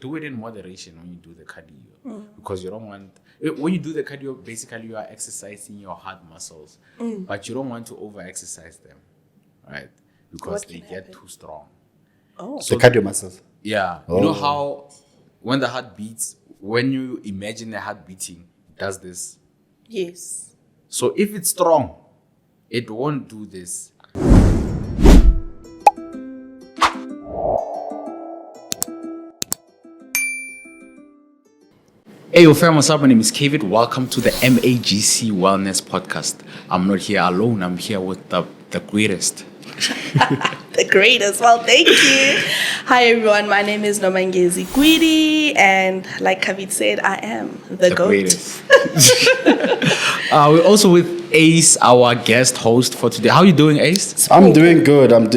do it in moderation when you do the cardio, because you don't want, when you do the cardio, basically you are exercising your heart muscles, but you don't want to over exercise them, right? Because they get too strong. Oh, so the cardio muscles. Yeah. You know how when the heart beats, when you imagine the heart beating, it does this. Yes. So if it's strong, it won't do this. Hey, yo, fam, what's up? My name is Kevin. Welcome to the Magc Wellness Podcast. I'm not here alone. I'm here with the greatest. The greatest. Well, thank you. Hi, everyone. My name is Nomangezi Gwidi, and like Kavit said, I am the GOAT. Greatest. We're also with Ace, our guest host for today. How are you doing, Ace? I'm doing good. I'm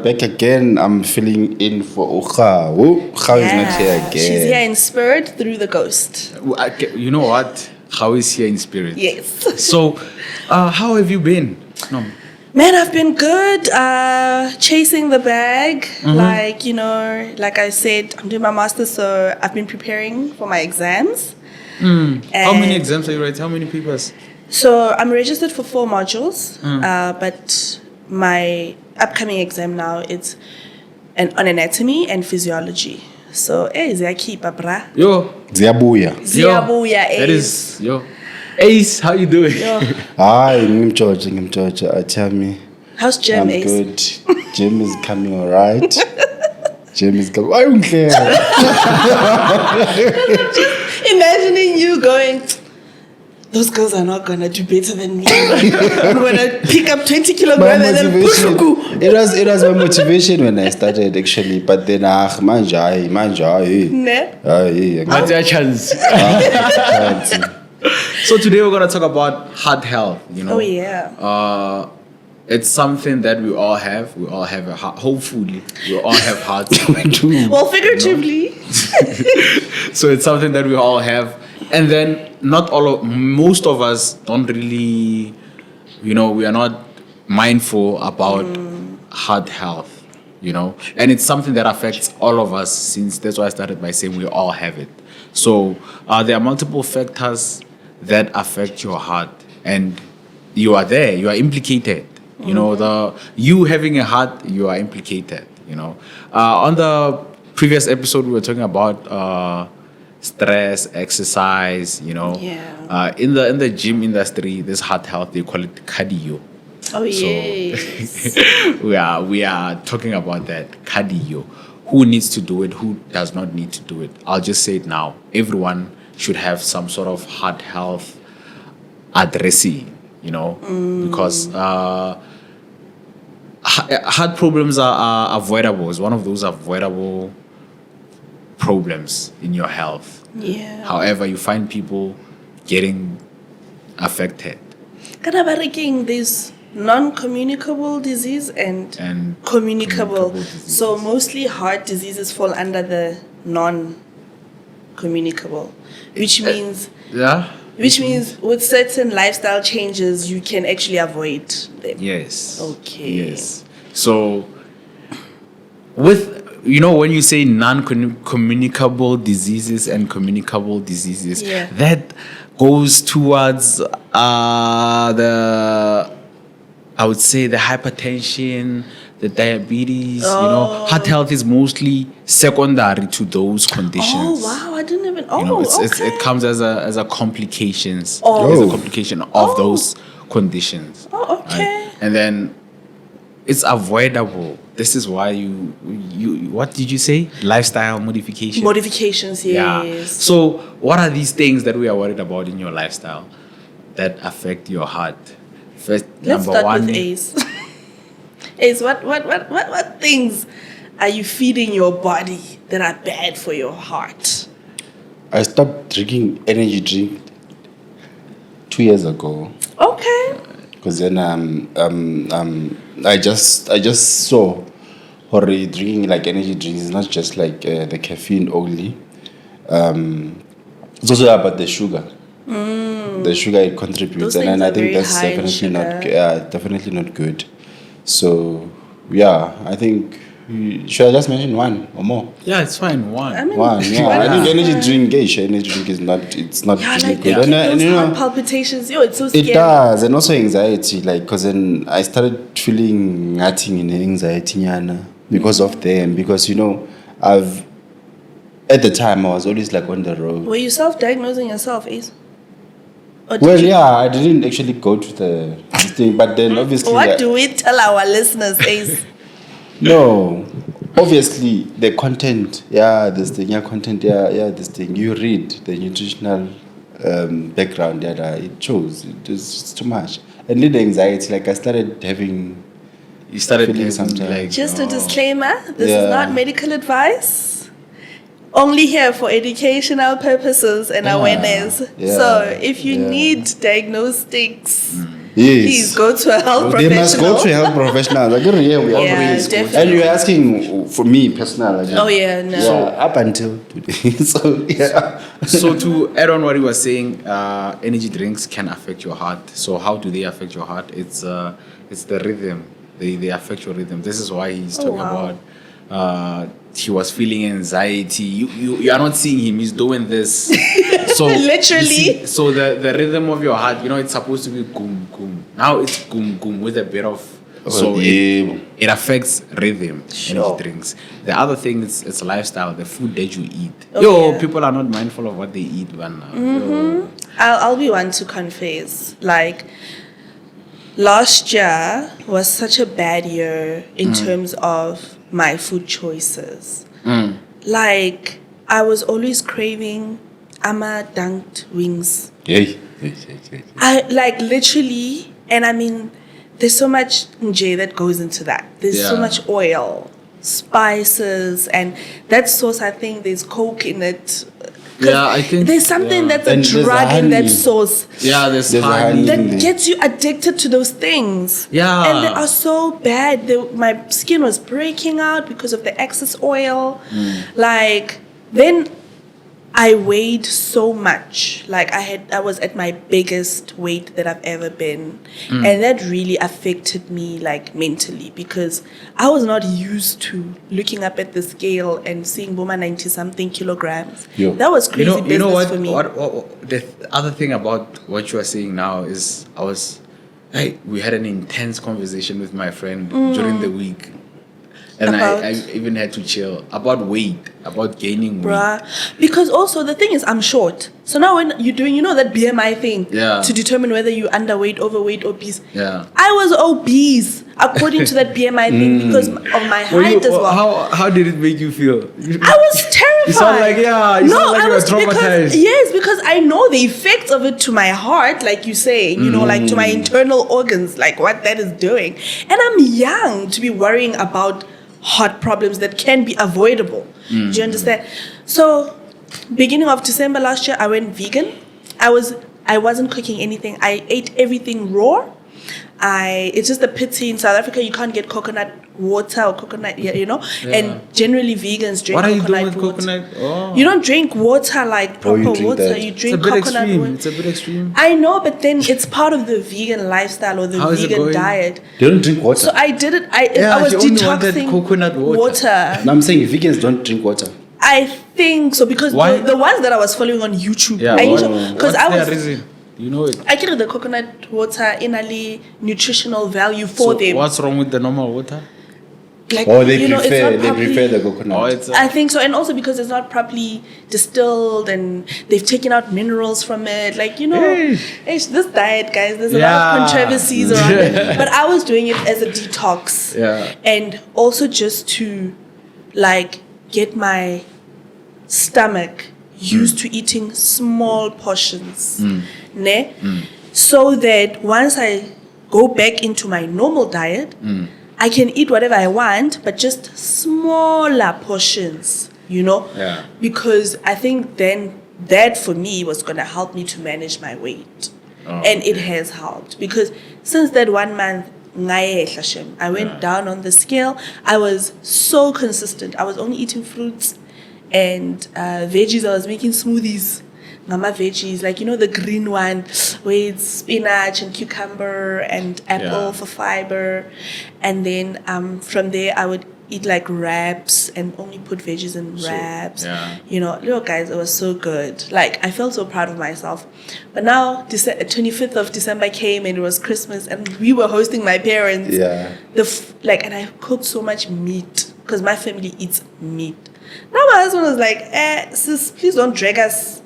back again. I'm filling in for Ucha. Ucha is not here again. She's here in spirit through the ghost. You know what? How is here in spirit? Yes. So, how have you been? No. Man, I've been good. Chasing the bag. Like I said, I'm doing my master's, so I've been preparing for my exams. How many exams are you writing? How many papers? So I'm registered for 4 modules, but my upcoming exam now is on anatomy and physiology. So, ziyakhipha bra. Yo. Ziyabuya. Ziyabuya, That is, yo. Ace, how you doing? Hi, ngimjoja. Tell me. How's Jim, I'm Ace? good. Jim is coming alright. Jim is coming. I don't care. Imagining you going, those girls are not gonna do better than me. I'm gonna pick up 20 kilograms and then push. It was my motivation when I started actually, but then manja. Ne? What's your chance? So today we're gonna talk about heart health. Oh yeah. It's something that we all have. We all have a heart. Hopefully, we all have hearts. Well, figuratively. So it's something that we all have, and then most of us don't really, we are not mindful about heart health, and it's something that affects all of us. Since that's why I started by saying we all have it. So there are multiple factors that affect your heart, and you are implicated. You having a heart, you are implicated. On the previous episode, we were talking about stress, exercise. Yeah. In the gym industry, this heart health, they call it cardio. Oh yes. We are talking about that cardio. Who needs to do it? Who does not need to do it? I'll just say it now. Everyone should have some sort of heart health addressee. Because heart problems are avoidable. It's one of those avoidable problems in your health. Yeah. However, you find people getting affected. There's non-communicable disease and communicable. So mostly heart diseases fall under the non-communicable, which means with certain lifestyle changes you can actually avoid them. Yes. Okay. Yes. So when you say non-communicable diseases and communicable diseases, that goes towards I would say the hypertension, the diabetes. Heart health is mostly secondary to those conditions. Oh wow, I didn't even. It comes as a complications. As a complication of those conditions. Oh, okay. Right? And then it's avoidable. This is why you what did you say? Lifestyle modifications. Modifications, yes. Yeah. So what are these things that we are worried about in your lifestyle that affect your heart? First, let's number start one, with Ace. Ace, what things are you feeding your body that are bad for your heart? I stopped drinking energy drink 2 years ago. Okay. Because then I just saw or drinking like energy drinks is not just like the caffeine only. It's also about the sugar. The sugar it contributes, and I think that's definitely not good. So yeah, I think Should I just mention one or more? Yeah, it's fine. One. I mean, One, yeah. why I think not? energy drink is not, it's not Yeah, really like good. those And you know, heart palpitations. Yo, it's so scary. it does, and also anxiety, like, because then I started feeling nothing in anxiety, Nyana, because of them. Because, you know, at the time, I was always like on the road. Were you self-diagnosing yourself, Ace? Or did Well, you- yeah, I didn't actually go to this thing, but then obviously. What do we tell our listeners, Ace? No, obviously the content, this thing, this thing. You read the nutritional background, it shows it's too much. And then the anxiety, like I started having. You started Feeling having, sometimes. like Just a disclaimer, this Yeah. is not medical advice. Only here for educational purposes and Yeah. awareness. Yeah. So if you Yeah. need diagnostics, Yes. please go to a health They professional. must go to health professionals. Like, yeah, we Yeah, always go. definitely. And you're asking for me personally. Oh yeah, no. Yeah, up until today. So yeah. So to add on what he was saying, energy drinks can affect your heart. So how do they affect your heart? It's the rhythm. They affect your rhythm. This is why he's talking wow. about. He was feeling anxiety. You are not seeing him. He's doing this. So Literally. you see, so the rhythm of your heart, you know, it's supposed to be gum gum. Now it's gum gum with a bit of. So yeah. it affects rhythm. Sure. Energy drinks. The other thing is it's lifestyle. The food that you eat. Oh, yeah. People are not mindful of what they eat, man. I'll be one to confess. Like last year was such a bad year in terms of my food choices. Like I was always craving ama dunked wings. Yeah. I like literally, and I mean, there's so much nje that goes into that. There's so Yeah. much oil, spices, and that sauce. I think there's coke in it. 'Cause Yeah, I think- there's something yeah. that's a And there's drug in that honey. sauce Yeah, there's There's a honey. honey. that Mm. gets you addicted to those things. Yeah. And they are so bad. My skin was breaking out because of the excess oil. Like, then I weighed so much. Like, I was at my biggest weight that I've ever been. And that really affected me, like, mentally, because I was not used to looking up at the scale and seeing Boma 90-something kilograms. Yo. That was crazy business you know what, for me. what the other thing about what you are saying now is we had an intense conversation with my friend during the week, and About? I even had to chill about weight, about gaining weight. Bruh. Because also the thing is I'm short. So now when you're doing, that BMI thing Yeah. to determine whether you're underweight, overweight, obese. Yeah. I was obese according to that BMI thing because of my height as well. How did it make you feel? I was terrified. You sound like you sound like you were traumatized. Because I know the effects of it to my heart, like you say, like to my internal organs, like what that is doing. And I'm young to be worrying about heart problems that can be avoidable. Do you understand? So, beginning of December last year, I went vegan. I wasn't cooking anything. I ate everything raw. It's just a pity in South Africa you can't get coconut water or coconut, and generally vegans drink What are you coconut doing with water. coconot? Oh. You don't drink water like proper you drink water. that. You It's a drink bit coconut extreme. water. It's a bit extreme. I know, but then it's part of the vegan lifestyle or the How is it vegan going? diet. They don't drink water. So I did it. Yeah, I was she only wanted detoxing coconut water. No, I'm saying vegans don't drink water. I think so because Why? the ones that I was following on YouTube, Yeah. because I their was. reason? You know it. I get the coconut water innerly nutritional value for So them. what's wrong with the normal water? Like, Or they it's prefer not properly- the coconut. Oh, it's I think so, and also because it's not properly distilled and they've taken out minerals from it. Like, this diet, guys, there's a lot of Yeah. controversies around it. But I was doing it as a detox. Yeah. And also just to, like, get my stomach used to eating small portions. Ne? So that once I go back into my normal diet, I can eat whatever I want, but just smaller portions, Yeah. Because I think then that for me was going to help me to manage my weight. Oh, And it has helped because since that 1 month, I went down on the scale. I was so consistent. I was only eating fruits and veggies. I was making smoothies. Mama veggies, like the green one where it's spinach and cucumber and apple Yeah. for fiber, and then from there I would eat like wraps and only put veggies in wraps. yeah. You know, little guys, it was so good. Like, I felt so proud of myself. But now, 25th of December came and it was Christmas and we were hosting my parents. Yeah. And I cooked so much meat because my family eats meat. Now my husband was like, sis, please don't drag us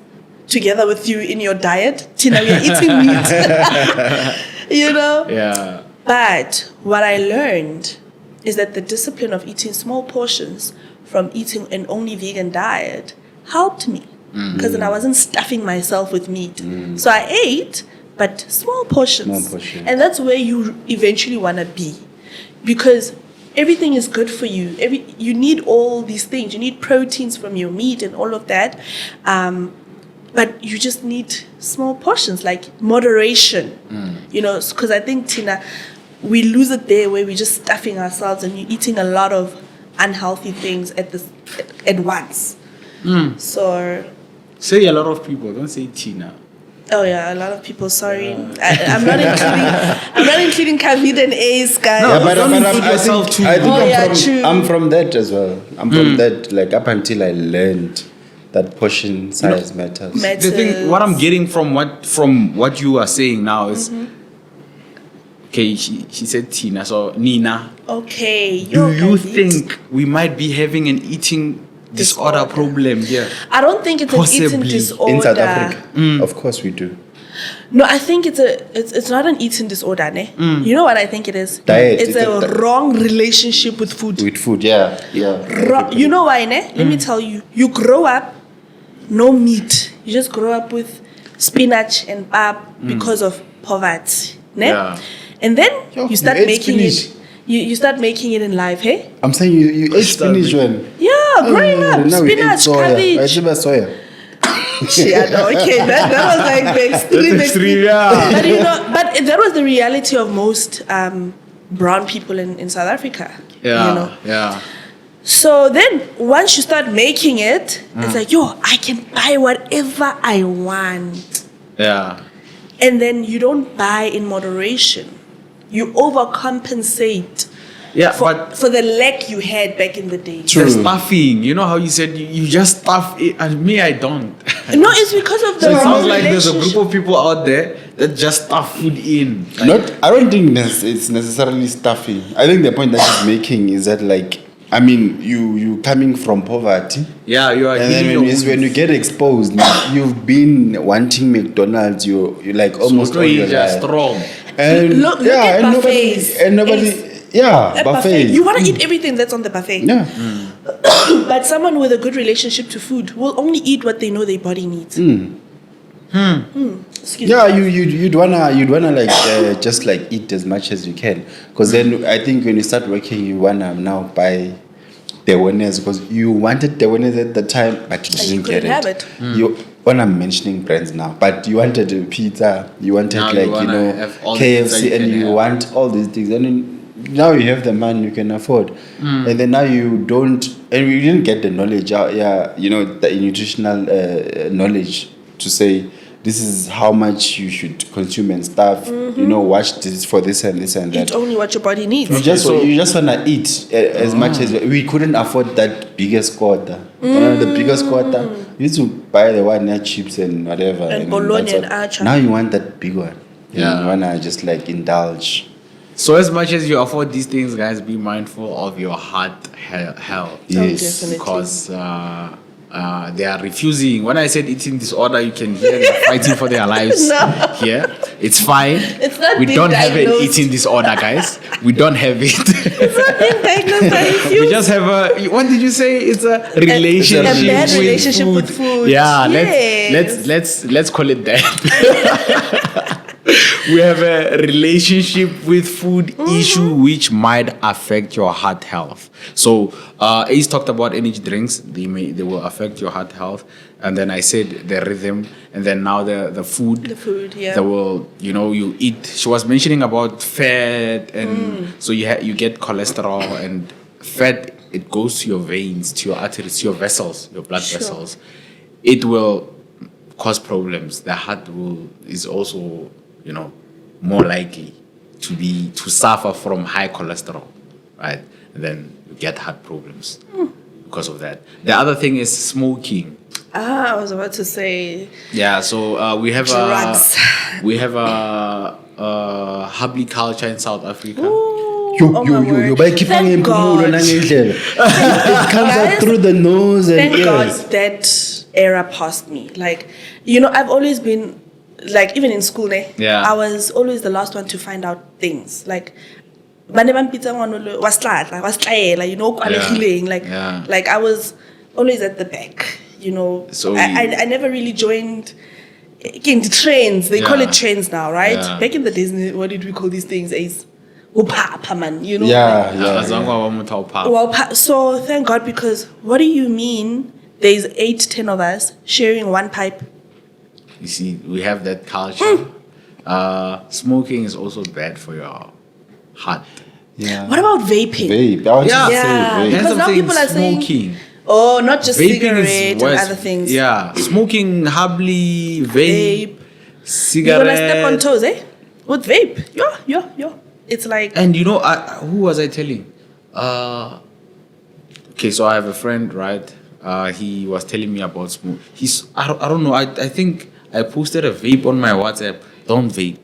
together with you in your diet. Tina, we are eating meat. You know? Yeah. But what I learned is that the discipline of eating small portions from eating an only vegan diet helped me. Because then I wasn't stuffing myself with meat. So I ate, but small portions. And that's where you eventually want to be. Because everything is good for you. You need all these things. You need proteins from your meat and all of that. But you just need small portions, like moderation. You know, because I think, Tina, we lose it there where we're just stuffing ourselves and you're eating a lot of unhealthy things at once. So... Say a lot of people, don't say Tina. Oh yeah, a lot of people. Sorry, I'm not including Kavid and Ace, guys. No, Yeah, but don't I include yourself too. think I'm from that as well. I'm from that, like, up until I learned that portion size matters. The thing, what I'm getting from what you are saying now is, okay, she said Tina, so Nina. Okay. Do you think we might be having an eating disorder problem here? I don't think it's Possibly. an eating disorder. In South Africa, of course we do. No, I think it's not an eating disorder, ne? You know what I think it is? Diet. It's a wrong relationship with food. With food, yeah. You know why, ne? Let me tell you. You grow up no meat. You just grow up with spinach and pap because of poverty, ne? Yeah. And then Yo, you start you ate making spinach. it. You start making it in life, hey? I'm saying you ate spinach when? Yeah, growing up, Now we ate spinach, soya. cabbage. I remember soya. Yeah, no, okay, that was like the extreme. yeah. But but that was the reality of most brown people in South Africa. Yeah, You know? yeah. So then, once you start making it, it's like, yo, I can buy whatever I want. Yeah. And then you don't buy in moderation. You overcompensate Yeah, for the lack you had back in the day. True. the stuffing, you know how you said you just stuff it, and me, I don't. No, it's because of the So it wrong sounds like there's a relationship. group of people out there that just stuff food in. I don't think it's necessarily stuffing. I think the point that he's making is that, like, I mean, you coming from poverty, Yeah, you are and then healing your when you wounds. get exposed, you've been wanting McDonald's. You like almost So all your you're life. strong. And Look at and buffets. nobody, At buffet. You want to eat everything that's on the buffet. Yeah. But someone with a good relationship to food will only eat what they know their body needs. Excuse Yeah, me. you'd wanna like just like eat as much as you can, because then I think when you start working, you wanna now buy the awareness, because you wanted the awareness at the time, but you And you didn't get couldn't have it. You when I'm mentioning brands now, but you wanted a pizza, you wanted Now you like wanna have all the pizza KFC, you and can you have. want all these things, and then now you have the money you can afford, and then now you don't, and we didn't get the knowledge out, the nutritional knowledge to say this is how much you should consume and stuff. Watch this for this and this and that. Eat only what your body needs. You just wanna eat as much as we couldn't afford that biggest quarter. The biggest quarter. You used to buy the one near chips and whatever. And then bologna that's and what- acha. Now you want that big one. Yeah. You wanna just like indulge. So as much as you afford these things, guys, be mindful of your heart health. Yes. definitely. Because they are refusing. When I said eating disorder, you can hear they're fighting for their lives No. here. It's fine. It's not We being don't have an diagnosed. eating disorder, guys. We don't have it. It's not being diagnosed. I refuse. We just have what did you say? It's a relationship, a bad with, relationship food. with food. Yeah, Yes. let's call it that. We have a relationship with food issue which might affect your heart health. So Ace talked about energy drinks. They will affect your heart health. And then I said the rhythm, and then now the food. The food, yeah. That will, you eat. She was mentioning about fat, and so you get cholesterol and fat. It goes to your veins, to your arteries, to your vessels, your blood Sure. vessels. It will cause problems. The heart is also, more likely to suffer from high cholesterol, right? And then get heart problems because of that. The other thing is smoking. I was about to say. Yeah, so we have drugs. a Habli culture in South Africa. Yo, Thank God. It comes out through the nose and Thank God ears. that era passed me. Like, you know, I've always been, like, even in school, Yeah. I was always the last one to find out things. Like, you know, Yeah. like I was always at the back, you know. So I never really joined in the trains. They call Yeah. it trains now, right? Yeah. Back in the days, what did we call these things? Ace. Upapa, man, you know. Yeah, like, yeah. well, so thank God, because what do you mean there's 8-10 of us sharing one pipe? You see, we have that culture. Smoking is also bad for your heart. Yeah. What about vaping? Vape. I was Yeah. just Yeah. saying vape. That's Because what now I'm saying, people are saying- smoking. Oh, not just Vaping cigarette is and worse. other things. Yeah, smoking, habli, vape, Vape. You're cigarette. gonna step on toes, eh? With vape. Yo. It's like, And you know, who was I telling? Okay, so I have a friend, right? He was telling me about smoke. I don't know. I think I posted a vape on my WhatsApp. Don't vape.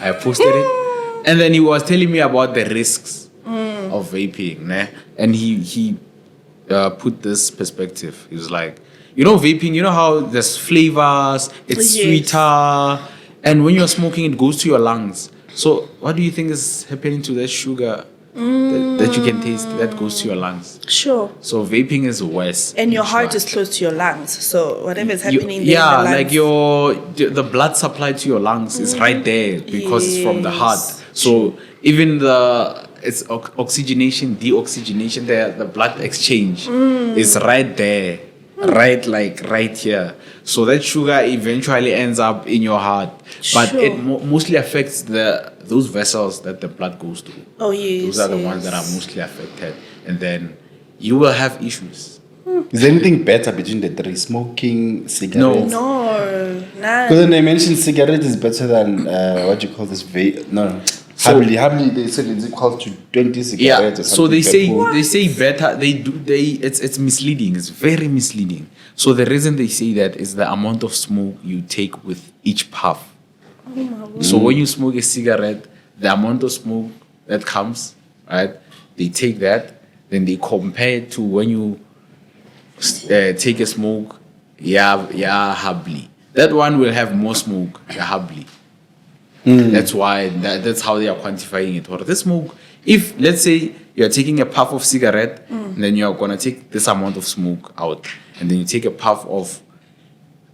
I posted it, and then he was telling me about the risks of vaping, né? And he put this perspective. He was like, you know, vaping. You know how there's flavors. It's Yes. sweeter, and when you're smoking, it goes to your lungs. So, what do you think is happening to that sugar that you can taste that goes to your lungs? sure. So, vaping is worse. And your in heart short. is close to your lungs. So whatever is happening there Yeah, in the like lungs, the blood supply to your lungs is right there because it's from the heart. Yes. So, even it's oxygenation, deoxygenation, the blood exchange is right there. Right here. So that sugar eventually ends up in your heart, but Sure. it mostly affects those vessels that the blood goes through. Oh, yes. Those are the ones that are mostly affected, and then you will have issues. Is there anything better between the three? Smoking, cigarettes? No, nah. Because then they mentioned cigarette is better than what you call this vape. No. So- Habli, they said it's equal to 20 cigarettes Yeah. or something. So they per say better. It's misleading. It's very misleading. So the reason they say that is the amount of smoke you take with each puff. So when you smoke a cigarette, the amount of smoke that comes, right? They take that, then they compare it to when you take a smoke. Yeah, habli. That one will have more smoke. The habli. That's why that's how they are quantifying it. Or this smoke, if let's say you're taking a puff of cigarette, and then you're gonna take this amount of smoke out, and then you take a puff of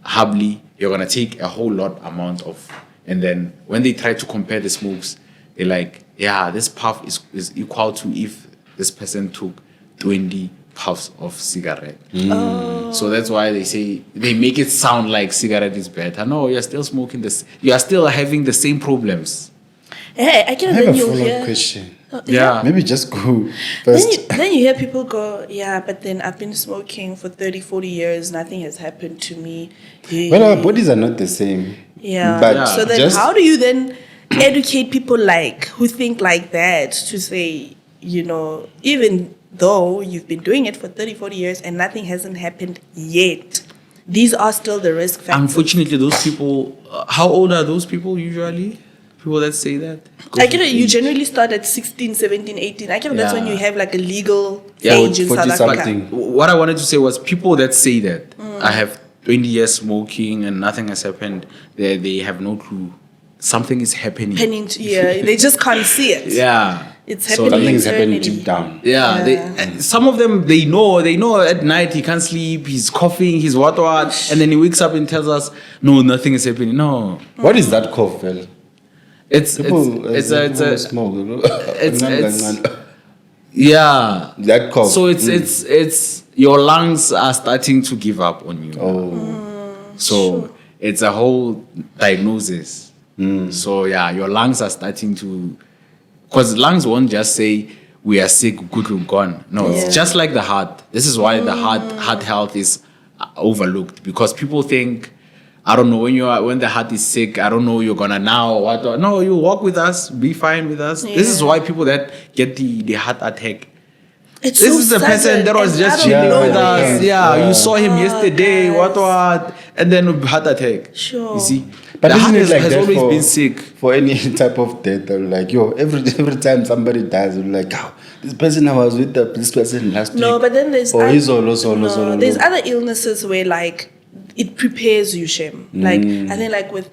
habli, you're gonna take a whole lot amount of, and then when they try to compare the smokes, they're like, yeah, this puff is equal to if this person took 20 puffs of cigarette. So that's why they make it sound like cigarette is better. No, you're still smoking this. You are still having the same problems. Hey, I can I have then a you follow-up hear. question. Yeah. Maybe just go Then first. then you hear people go, yeah, but then I've been smoking for 30, 40 years. Nothing has happened to me. Well, our bodies are not the same. Yeah. But So then just how do you then educate people who think like that to say, you know, even though you've been doing it for 30, 40 years and nothing hasn't happened yet, these are still the risk factors. Unfortunately, those people, how old are those people usually? People that say that? I get it. You generally start at 16, 17, 18. I get it. That's when Yeah. you have like a legal Yeah, age in 40 South Africa. something. What I wanted to say was people that say that I have 20 years smoking and nothing has happened, they have no clue. Something is happening. Yeah, they just can't see it. Yeah. It's So happening. something's happening internally. deep down. Yeah, Yeah. and some of them they know at night he can't sleep, he's coughing, he's what, and then he wakes up and tells us, no, nothing is happening. No, What is that cough, well? People, it's a smoke. it's- yeah. That cough. So it's your lungs are starting to give up on you. So it's a whole diagnosis. So yeah, your lungs are starting to, because lungs won't just say we are sick, good, we're gone. No, Yeah. it's just like the heart. This is why the heart health is overlooked, because people think, I don't know, when the heart is sick, I don't know, you're gonna now what? No, you walk with us, be fine with us. This is Yeah. why people that get the heart attack, It's This so is the person sudden that was and just out of chilling with nowhere. us. Yeah, you saw him yesterday. guys. What? And then heart attack. Sure. You see, But the isn't heart it like has that always for, been sick. for any type of death? Or like, every time somebody dies, you're like, oh, this person I was with, this person last week. No, but then there's There's other illnesses where like it prepares you, Shem. Like I think like with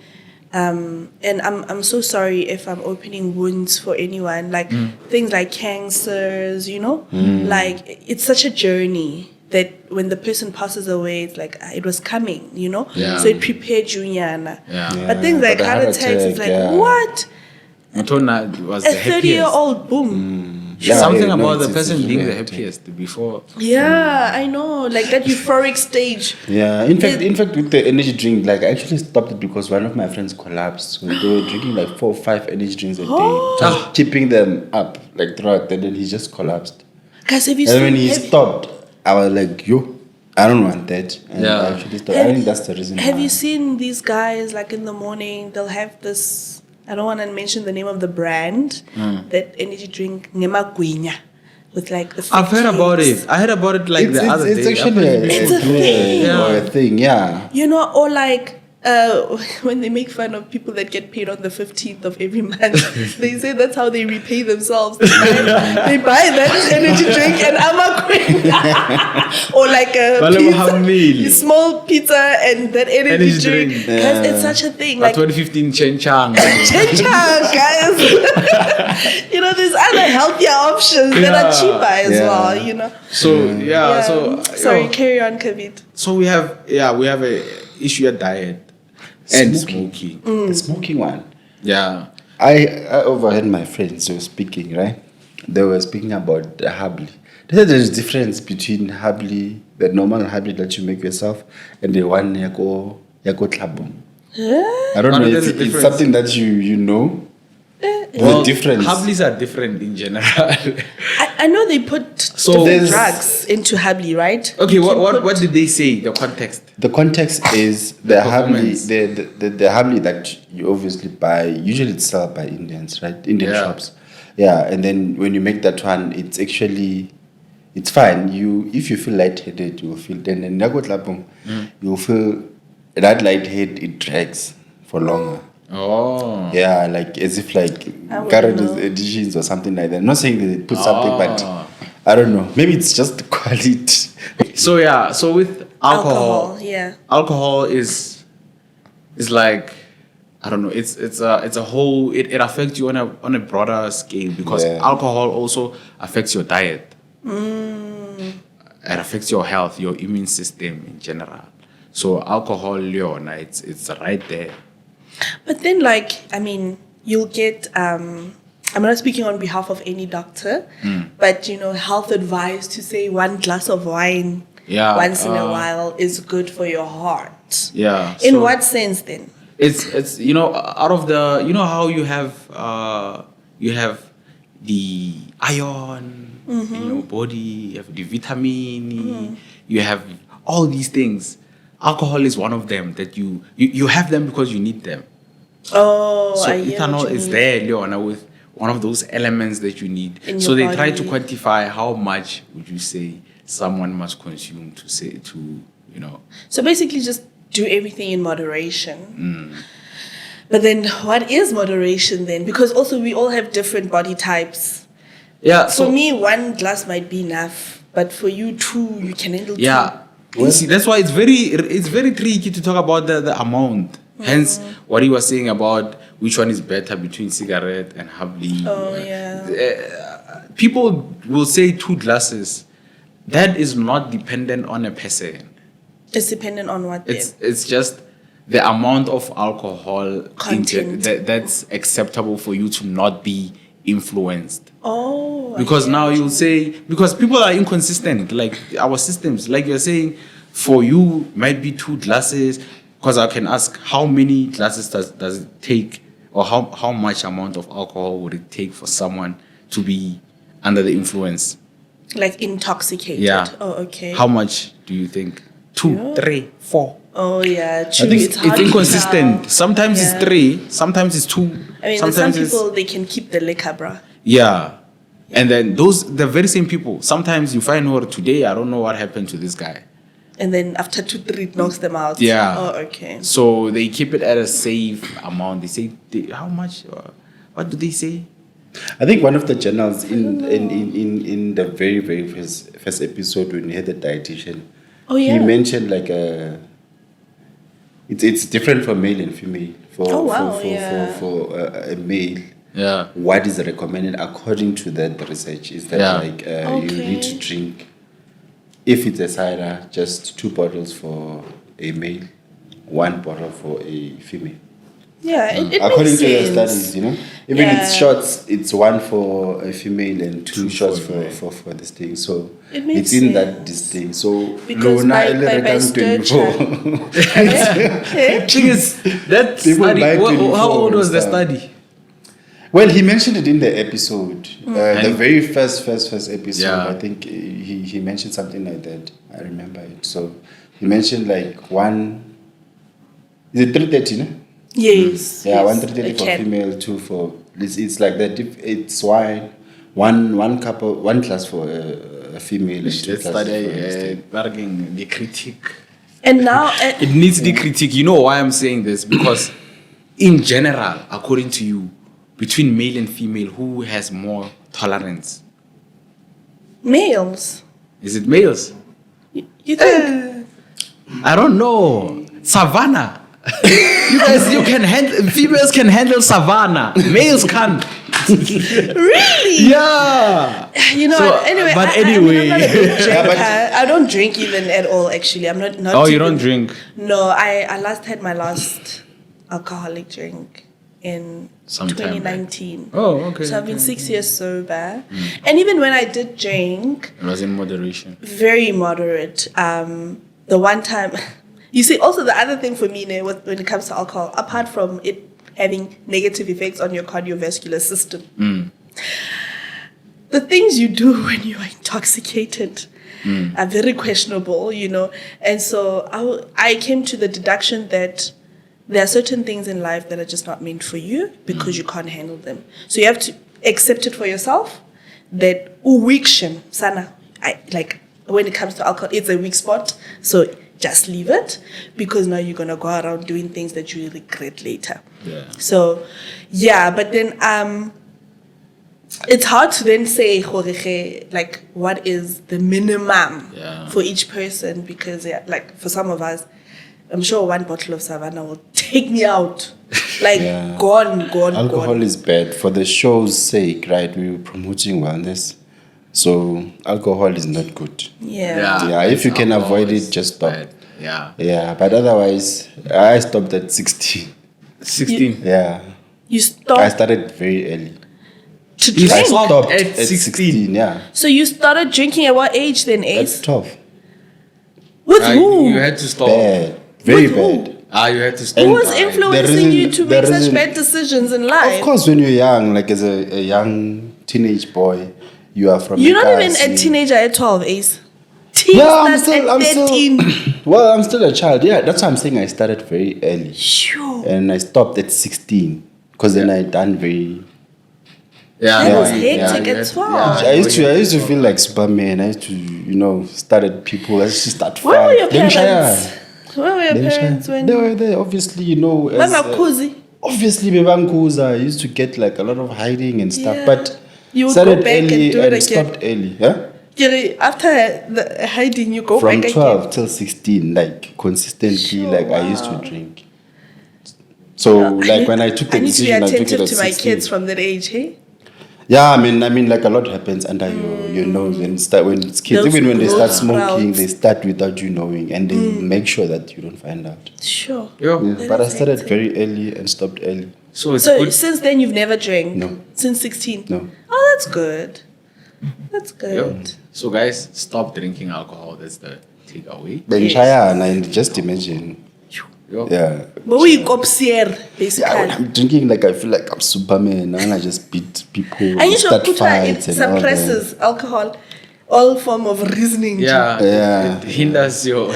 and I'm so sorry if I'm opening wounds for anyone. Like things like cancers, like it's such a journey that when the person passes away, it's like it was coming, Yeah. So it prepared you, Nyana. Yeah. But things like but the heart attacks, it's like what? Matona was A the happiest. 30-year-old, boom. Yeah, Something yeah, no, about the it's person being the really happiest before. Yeah, I know, like that euphoric stage. Yeah, in fact, with the energy drink, like I actually stopped it because one of my friends collapsed. So they were drinking like 4 or 5 energy drinks a day, just keeping them up like throughout. And then he just collapsed. Guys, have you And seen? when he stopped, I was like, yo, I don't want that. And Yeah. I actually stopped. I think that's the reason. Have why. you seen these guys like in the morning? They'll have this. I don't want to mention the name of the brand. That energy drink, Magc with like the. I've heard about cakes. it. I heard about it like the other it's day. actually It's a thing. or a thing, yeah. Or like when they make fun of people that get paid on the 15th of every month, they say that's how they repay themselves. They buy that energy drink and Magc or like a small pizza and that energy drink. Guys, it's such a thing. Like Like 2015 Chen Chang. guys. There's other healthier options that are cheaper as well. So Sorry, carry on, Kavit. So we have a issue at diet and smoking. The smoking one. Yeah. I overheard my friends who were speaking, right? They were speaking about the habli. They said there's a difference between habli, the normal habli that you make yourself, and the one yako tlabum. I don't know if it's something that you know. Well, the difference. Hablis are different in general. I know they put different drugs into habli, right? Okay, what did they say? The context. The context is the habli, performance. the habli that you obviously buy. Usually it's sold by Indians, right? Indian Yeah. shops. Yeah, and then when you make that one, it's actually it's fine. If you feel lightheaded, you will feel. Then in Nagotlapum, you will feel that lighthead. It drags for longer. Oh. Yeah, like as if like wouldn't current know. editions or something like that. I'm not saying that they put something, but I don't know. Maybe it's just the quality. So with alcohol, yeah. alcohol is like, I don't know, it's a whole, it affects you on a broader scale because alcohol also affects your diet. It affects your health, your immune system in general. So alcohol, Leona, it's right there. But then, you'll get, I'm not speaking on behalf of any doctor, but, health advice to say 1 glass of wine once in a while is good for your heart. Yeah. In what sense then? It's out of the, how you have the iron in your body, you have the vitamin, you have all these things. Alcohol is one of them that you have them because you need them. Oh, So I hear ethanol what you is mean. there, Leona, with one of those elements that you need. In So your they try to body. quantify how much would you say someone must consume to. So basically just do everything in moderation. But then what is moderation then? Because also we all have different body types. Yeah. For me, 1 glass might be enough, but for you 2, you can handle 2. Yeah. You see, that's why it's very tricky to talk about the amount. Hence, what he was saying about which one is better between cigarette and habli. Oh, yeah. People will say 2 glasses. That is not dependent on a person. It's dependent on what then? It's just the amount of alcohol Content. that's acceptable for you to not be influenced. Oh. Because now you'll say, because people are inconsistent, like our systems, like you're saying, for you might be 2 glasses, because I can ask how many glasses does it take, or how much amount of alcohol would it take for someone to be under the influence? Like intoxicated. Yeah. Oh, okay. How much do you think? 2, 3, 4? Oh, yeah. True. I think it's hard it's to inconsistent. tell. Sometimes Yeah. it's 3, sometimes it's 2. I mean, there's some people, they can keep the liquor, bruh. Yeah. And then the very same people, sometimes you find out today, I don't know what happened to this guy. And then after 2-3 it knocks them out. Yeah. Oh, okay. So they keep it at a safe amount. They say, how much? What do they say? I think one of the journals in the very, very first episode when we had the dietitian, Oh, yeah. he mentioned like it's different for male and female. For a male, Yeah. what is recommended according to that research is that you need to drink, if it's a cider, just 2 bottles for a male, 1 bottle for a female. Yeah, it According makes to the sense. studies, even it's shots, it's 1 for a female and 2 shots for this thing. So It makes it's in sense. that this thing. So Because Luna, by stir Thing is, that People study, buy 24 how old was the and stuff. study? Well, he mentioned it in the episode, the very first episode. Yeah. I think he mentioned something like that. I remember it. So he mentioned like 1. Is it 330? No? Yes. Yeah, yes, 130 I for can. female, 2 for. It's like that. If it's wine, one cup of 1 glass for a female and 2 That glasses for a study, male. bargaining, the critique. And now, It needs the critique. You know why I'm saying this? Because in general, according to you, between male and female, who has more tolerance? males. Is it males? You think? I don't know. Savannah. Females can handle savannah. Males can't. Really? Yeah. You know, So, anyway. but I'm anyway. not a big drinker. but- I don't drink even at all. Actually, I'm not. Oh, you even- don't drink? No, I last had my last alcoholic drink in Sometime 2019. Oh, okay. So I've been 6 years sober, and even when I did drink, It was in moderation. very moderate. The one time, you see, also the other thing for me when it comes to alcohol, apart from it having negative effects on your cardiovascular system, the things you do when you are intoxicated are very questionable, And so I came to the deduction that there are certain things in life that are just not meant for you because you can't handle them. So you have to accept it for yourself that weak sana. When it comes to alcohol, it's a weak spot. So just leave it because now you're gonna go around doing things that you regret later. Yeah. So yeah, but then it's hard to then say like what is the minimum for each person because for some of us, I'm sure 1 bottle of Savannah will take me out. Gone. Alcohol is bad. For the show's sake, right? We're promoting wellness. So alcohol is not good. Yeah. If you can Alcohol avoid is it, just stop. bad. Yeah. Yeah, but otherwise, I stopped at 16. 16. Yeah. You I stopped started very early. to You I drink. stopped stopped at at 16, yeah. So you started drinking at what age then, Ace? At 12. With who? You had to stop. Bad. Very With who? bad. You had to stop. Who was the influencing reason- you to the make such reason- bad decisions in life? Of course, when you're young, like as a young teenage boy, you are from You're not even Ekasi. a teenager at 12, Ace. Teen Yeah, starts at 13. Well, I'm still a child. Yeah, that's why I'm saying I started very early. Sure. And I stopped at 16. Because then I done very... Yeah, That was yeah, hectic you at had to- 12. I used to feel like Superman. I used to, start at people. I used to start Where were your Them parents? Shire. Where were your Them Shire. parents when They were there, obviously, as, Kuzi? obviously, Bebankuza, I used to get like a lot of hiding and stuff. Yeah. But You would started go back and early do it again. stopped early. Huh? After the hiding, you go From back 12 again. till 16, like consistently, Sure, like I used wow. to drink. So, like when I took the I need decision, to I be took it attentive at to my 16. kids from that age, hey? Yeah, I mean, like a lot happens under your nose when it's kids. Those Even when they start growth smoking, sprouts. they start without you knowing, and they make sure that you don't find out. Sure. Yeah. Yeah, but I started very early and stopped early. So it's So good. since then, you've never drank? No. Since 16? No. Oh, that's good. That's Yeah. good. So guys, stop drinking alcohol. That's the takeaway. Then Yes. Cheyenne, and just imagine. Yeah. Yeah. But we kopsier, Yeah, basically. when I'm drinking, like I feel like I'm Superman, and I just beat people, And you should start put it fights and all that. suppresses alcohol, all form of reasoning. Yeah. It hinders your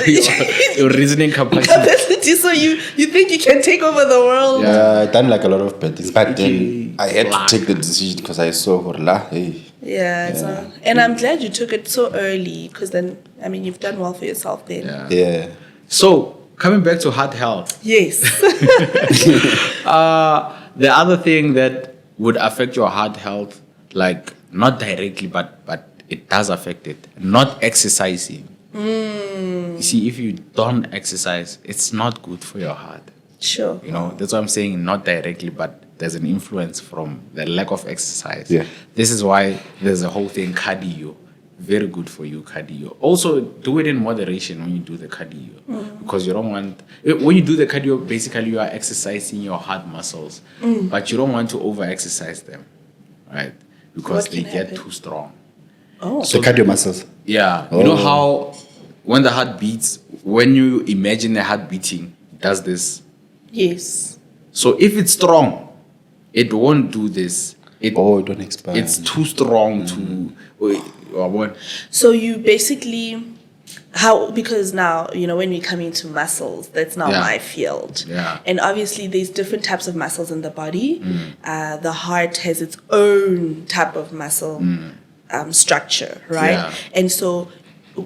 reasoning capacity. Capacity, so you think you can take over the world. Yeah, I done like a lot of bad things, but Okay. then I had to take the decision because I saw Horla. Hey, Yeah. So, and I'm glad you took it so early, because then, I mean, you've done well for yourself then. Yeah. So coming back to heart health, Yes. the other thing that would affect your heart health, like not directly, but it does affect it. Not exercising. You see, if you don't exercise, it's not good for your heart. Sure. You know, that's what I'm saying, not directly, but there's an influence from the lack of exercise. Yeah. This is why there's a whole thing, cardio. Very good for you, cardio. Also, do it in moderation when you do the cardio. Because you don't want, when you do the cardio, basically you are exercising your heart muscles, but you don't want to over-exercise them, right? Because What they can get happen? too strong. Oh. So cardio muscles. Yeah. You know how when the heart beats, when you imagine the heart beating, it does this. Yes. So if it's strong, it won't do this. Don't expand. It's too strong to. So you basically, because now, you know, when we come into muscles, that's now Yeah. my field. Yeah. And obviously there's different types of muscles in the body. The heart has its own type of muscle structure, right? Yeah. And so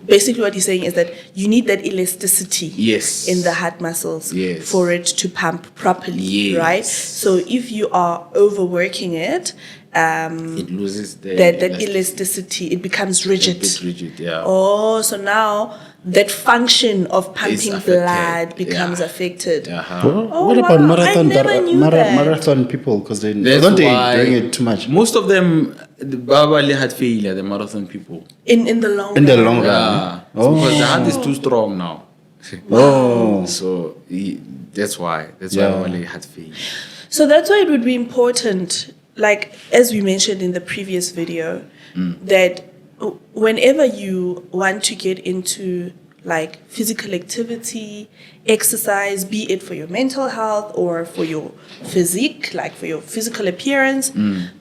basically what you're saying is that you need that elasticity Yes. in the heart muscles Yes. for it to pump properly, Yes. right? So if you are overworking it, It loses the that elasticity, it becomes rigid. A bit rigid, yeah. Oh, so now that function of pumping affected, blood becomes yeah. affected. Uh-huh. What about wow, marathon? I never knew that. Marathon people, because they That's don't why doing it too much. Most of them, the Babali had failure, the marathon people. In the long In the run. long run. Yeah. Because the heart is too strong now. Oh. So that's why Yeah. Babali had failure. So that's why it would be important, like as we mentioned in the previous video, that whenever you want to get into like physical activity, exercise, be it for your mental health or for your physique, like for your physical appearance,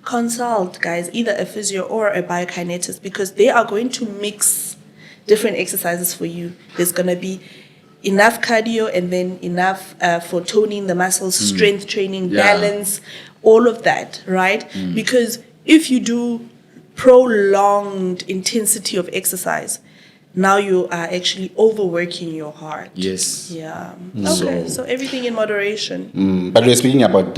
consult, guys, either a physio or a biokinetist, because they are going to mix different exercises for you. There's going to be enough cardio and then enough for toning the muscles, strength training, Yeah. balance, all of that, right? Because if you do prolonged intensity of exercise, now you are actually overworking your heart. Yes. Yeah. Okay. So everything in moderation. But we're speaking about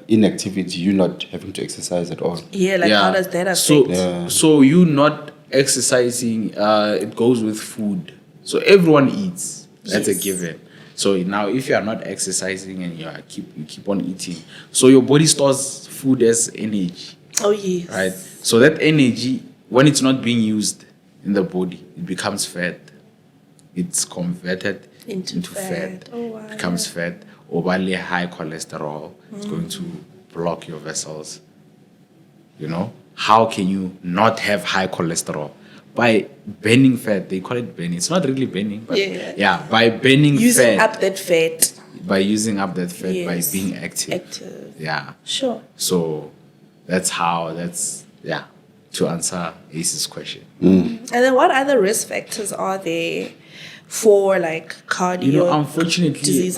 inactivity, you not having to exercise at all. Yeah. Like how does that affect? So you not exercising, it goes with food. So everyone eats. That's a Yes. given. So now if you are not exercising and you keep on eating, so your body stores food as energy, Oh yes. right? So that energy, when it's not being used in the body, it becomes fat. It's converted Into fat. fat. Oh, wow. Becomes fat. Overly high cholesterol. It's going to block your vessels. You know, how can you not have high cholesterol? By burning fat. They call it burning. It's not really burning, but by burning Using fat. up that fat. By using up that fat, by Yes. being active. Active. Yeah. Sure. So to answer Ace's question. And then what other risk factors are there for like cardio? You know, unfortunately, diseases?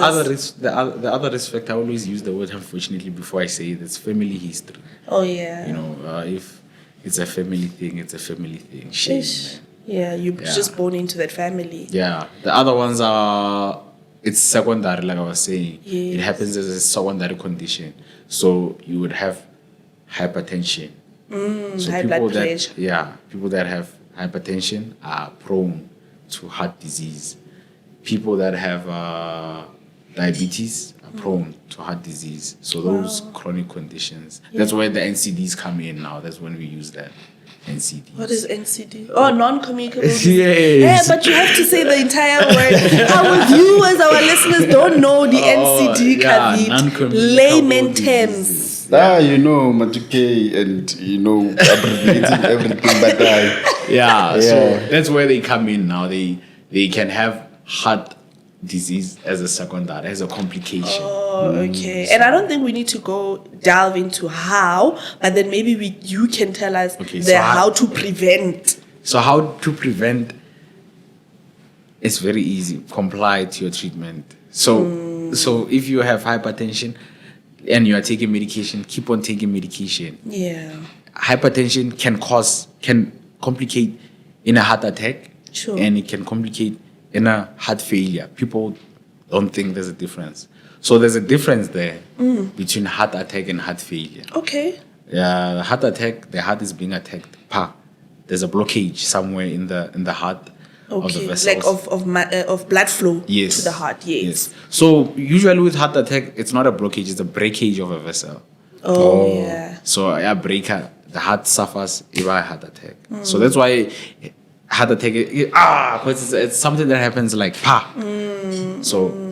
the other risk factor, I always use the word unfortunately before I say it, it's family history. Oh yeah. You know, if it's a family thing, it's a family thing. Shame. Ish. Yeah, you're just born into that family. Yeah. The other ones are, it's secondary, like I was saying. Yes. It happens as a secondary condition. So you would have hypertension. So High blood pressure. People that have hypertension are prone to heart disease. People that have diabetes are prone to heart disease. So those chronic conditions. That's where the NCDs come in now. That's when we use that. NCDs. What is NCD? Oh, non-communicable disease. Yes. Yeah, but you have to say the entire word. Our viewers, our listeners don't know the NCD caveat. non-communicable Layman diseases. terms. You know, Matuke, and you know, abbreviating everything, but So that's where they come in now. They can have heart disease as a secondary, as a complication. Oh, okay. And I don't think we need to delve into how, but then maybe you can tell us how to prevent. So how to prevent? It's very easy. Comply to your treatment. So if you have hypertension and you are taking medication, keep on taking medication. Yeah. hypertension can complicate in a heart attack, Sure. and it can complicate in a heart failure. People don't think there's a difference. So there's a difference there between heart attack and heart failure. Okay. Yeah, the heart attack, the heart is being attacked. There's a blockage somewhere in the heart of the Okay. vessels. Like of blood flow Yes. to the heart. Yes. So usually with heart attack, it's not a blockage, it's a breakage of a vessel. Oh, yeah. So the heart suffers by a heart attack. So that's why heart attack, because it's something that happens like So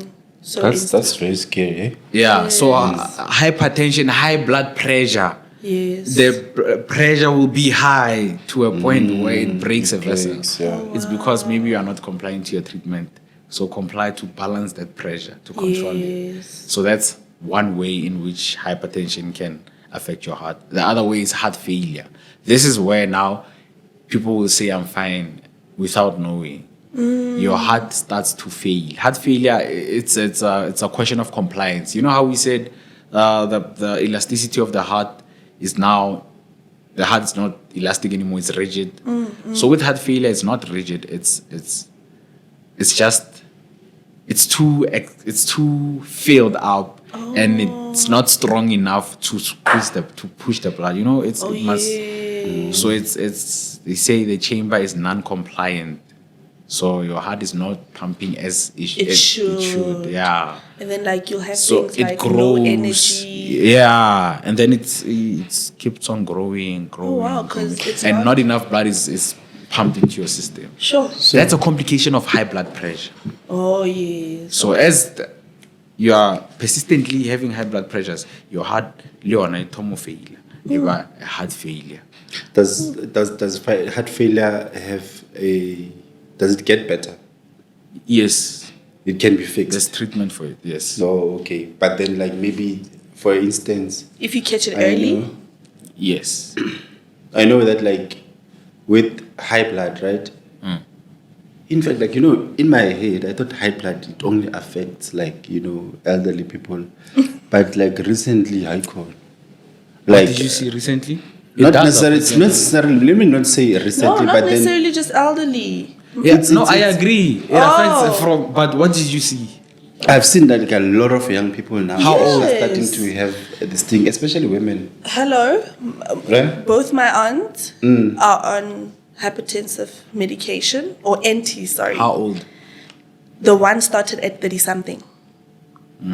That's very scary, eh? yeah. So hypertension, high blood pressure. Yes. The pressure will be high to a point where it breaks a vessel. Yeah. It's because maybe you are not complying to your treatment. So comply to balance that pressure, to control it. Yes. So that's one way in which hypertension can affect your heart. The other way is heart failure. This is where now people will say, I'm fine, without knowing. Your heart starts to fail. Heart failure, it's a question of compliance. You know how we said the elasticity of the heart is now, the heart is not elastic anymore, it's rigid. So with heart failure, it's not rigid, it's too filled up, and it's not strong enough to push the blood. You know, it must. So it's they say the chamber is non-compliant. So your heart is not pumping as it should. Yeah. And then like you'll have So things it like grows. low energy. Yeah, and then it keeps on growing. Wow, 'cause growing. it's and not- not enough blood is pumped into your system. Sure. That's a complication of high blood pressure. Oh yes. So as you are persistently having high blood pressures, your heart, failure, you are a heart failure. Does heart failure have does it get better? Yes, It can be fixed. there's treatment for it. Yes. No, okay. But then like maybe for instance, If you catch it I early. know- Yes. I know that like with high blood, right? In fact, like, in my head, I thought high blood, it only affects like, elderly people. But like recently, I called. What Like, did you see recently? not It does necessarily, affect it's not necessarily, let me not say recently, No, not but then necessarily just elderly. Yeah, It's- no, it's- I it's- agree. It Oh. affects from. But what did you see? I've seen that like a lot of young people now How old? are starting to have this thing, especially women. Hello. Right? Both my aunts are on hypertensive medication or NT, sorry. How old? The one started at 30 something.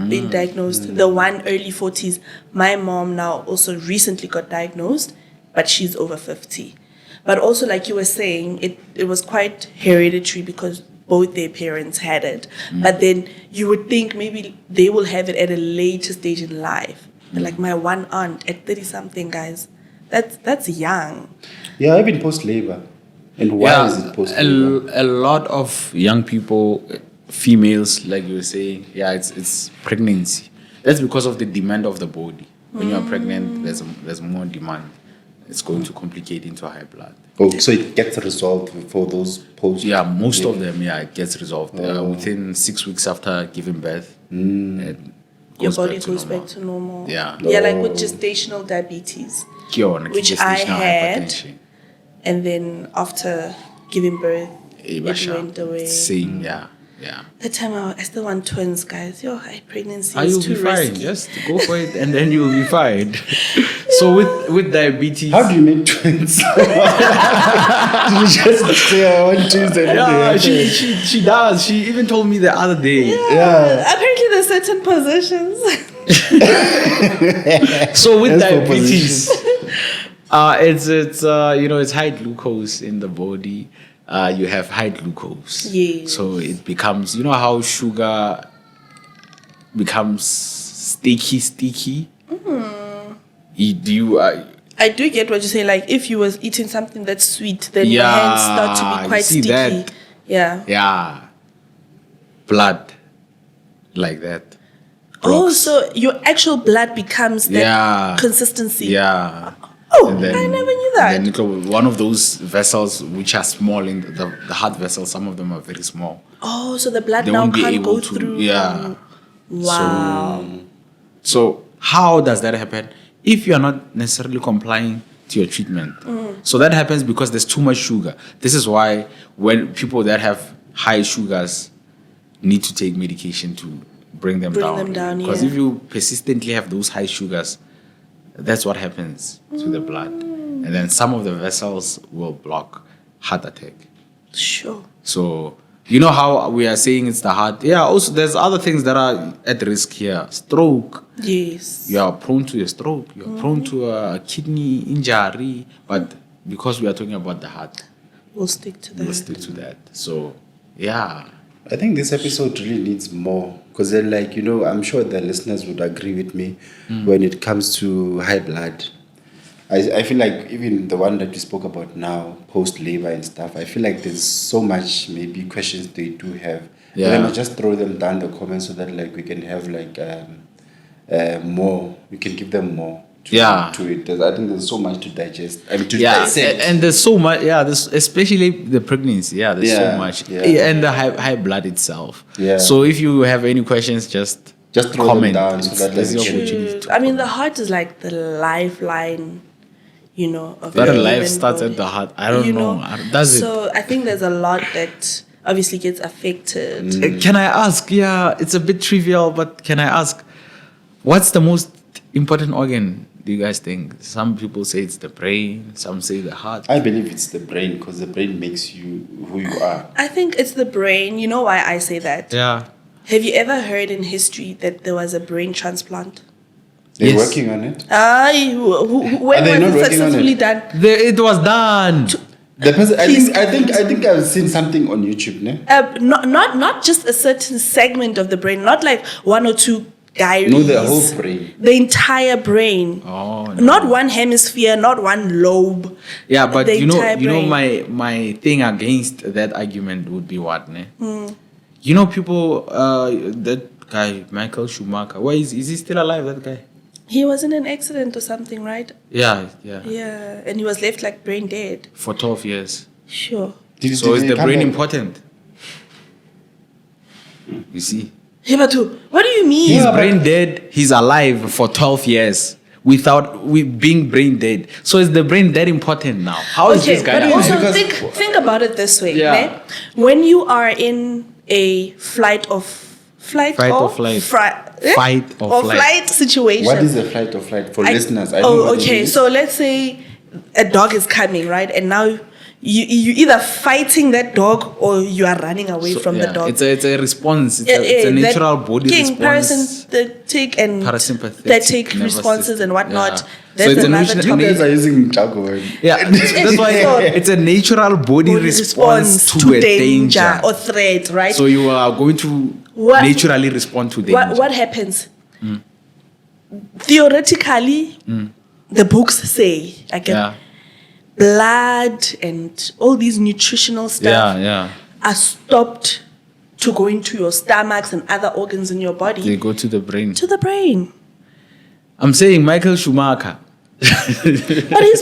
Being diagnosed. The one early 40s. My mom now also recently got diagnosed, but she's over 50. But also, like you were saying, it was quite hereditary because both their parents had it. But then you would think maybe they will have it at a later stage in life. But like my one aunt at 30 something, guys, that's young. Yeah, even post-labor. And why is it post-labor? A lot of young people, females, like you were saying, it's pregnancy. That's because of the demand of the body. When you are pregnant, there's more demand. It's going to complicate into high blood. Oh, so it gets resolved for those post. Yeah, most of them, it gets resolved within 6 weeks after giving birth. It Your goes body back to goes normal. back to normal. Yeah. Yeah, like with gestational diabetes. Which I Gestational had. hypertension. And then after giving birth, it went away. Same, yeah. That time I still want twins, guys. Your high pregnancy You'll is be too fine. risky. Just go for it, and then you'll be fine. So with diabetes, How do you make twins? Did you just say I want twins? yeah, she does. She even told me the other day. Yeah. Apparently, there's certain positions. So with As for diabetes, it's high glucose in the body. You have high glucose. Yes. So it becomes, how sugar becomes sticky. I do get what you say. Like, if you was eating something that's sweet, then your hands start to be you quite see sticky. that? Yeah. Blood like that. Oh, Rocks. so your actual blood becomes that Yeah. consistency. Yeah. Oh, And then- I never knew that. And then one of those vessels which are small in the heart vessels, some of them are very small. Oh, so the blood They now won't be can't able go to. through. Yeah. Wow. So how does that happen? If you are not necessarily complying to your treatment. So that happens because there's too much sugar. This is why when people that have high sugars need to take medication to bring them down. Because if you persistently have those high sugars, that's what happens to the blood. And then some of the vessels will block, heart attack. Sure. So, you know how we are saying it's the heart? Yeah, also there's other things that are at risk here. Stroke. Yes. You are prone to a stroke. You are prone to a kidney injury. But because we are talking about the heart, we'll stick to that. We'll stick to that. So, yeah. I think this episode really needs more because they're like, I'm sure the listeners would agree with me when it comes to high blood. I feel like even the one that we spoke about now, post-labor and stuff, I feel like there's so much maybe questions they do have. Yeah. Then I'll just throw them down the comments so that like we can have like more, we can give them more to it. I think there's so much to digest and to dissect. And there's so much, there's especially the pregnancy, there's so much. Yeah. And the high blood itself. Yeah. So if you have any questions, just throw comment. them down so that There's the like, opportunity to I mean, the heart is like the lifeline, of But your life human starts body. at the heart. I don't know. Does it? So I think there's a lot that obviously gets affected. Can I ask? Yeah, it's a bit trivial, but can I ask, what's the most important organ, do you guys think? Some people say it's the brain, some say the heart. I believe it's the brain because the brain makes you who you are. I think it's the brain. You know why I say that? Yeah. Have you ever heard in history that there was a brain transplant? They're Yes. working on it. When they not was it working on successfully it? done? It was done. The person, Please I think I've seen something on YouTube, ne? Not just a certain segment of the brain, not like one or two diaries. No, the whole brain. The entire brain. Oh, no. Not one hemisphere, not one lobe. Yeah, but The you know, entire my thing against that argument would be what, ne? You know, people, that guy, Michael Schumacher, why is he still alive, that guy? He was in an accident or something, right? Yeah. Yeah, and he was left like brain dead. For 12 years. Sure. So is the come brain back? important? You see? Hibatu, what do you mean? He's brain dead, he's alive for 12 years without being brain dead. So is the brain that important now? How is this guy but alive? also Because- think about it this way. Yeah. Ne? When you are in a fight or flight situation. What is a flight or flight for listeners? I don't know what it okay. is. So let's say a dog is coming, right? And now you either fighting that dog or you are running away from the dog. It's a response. It's a natural body response. Parasympathetic and Parasympathetic nervous responses and whatnot. Yeah. That's So it's a another nutrition- You topic. guys are using jargon. Yeah, that's why So- it's a natural body response to a danger. or threat, right? So you are going to What- naturally respond to danger. What happens? Theoretically, the books say blood and all these nutritional stuff are stopped to go into your stomachs and other organs in your body. They go to the brain. To the brain. I'm saying Michael Schumacher. But he's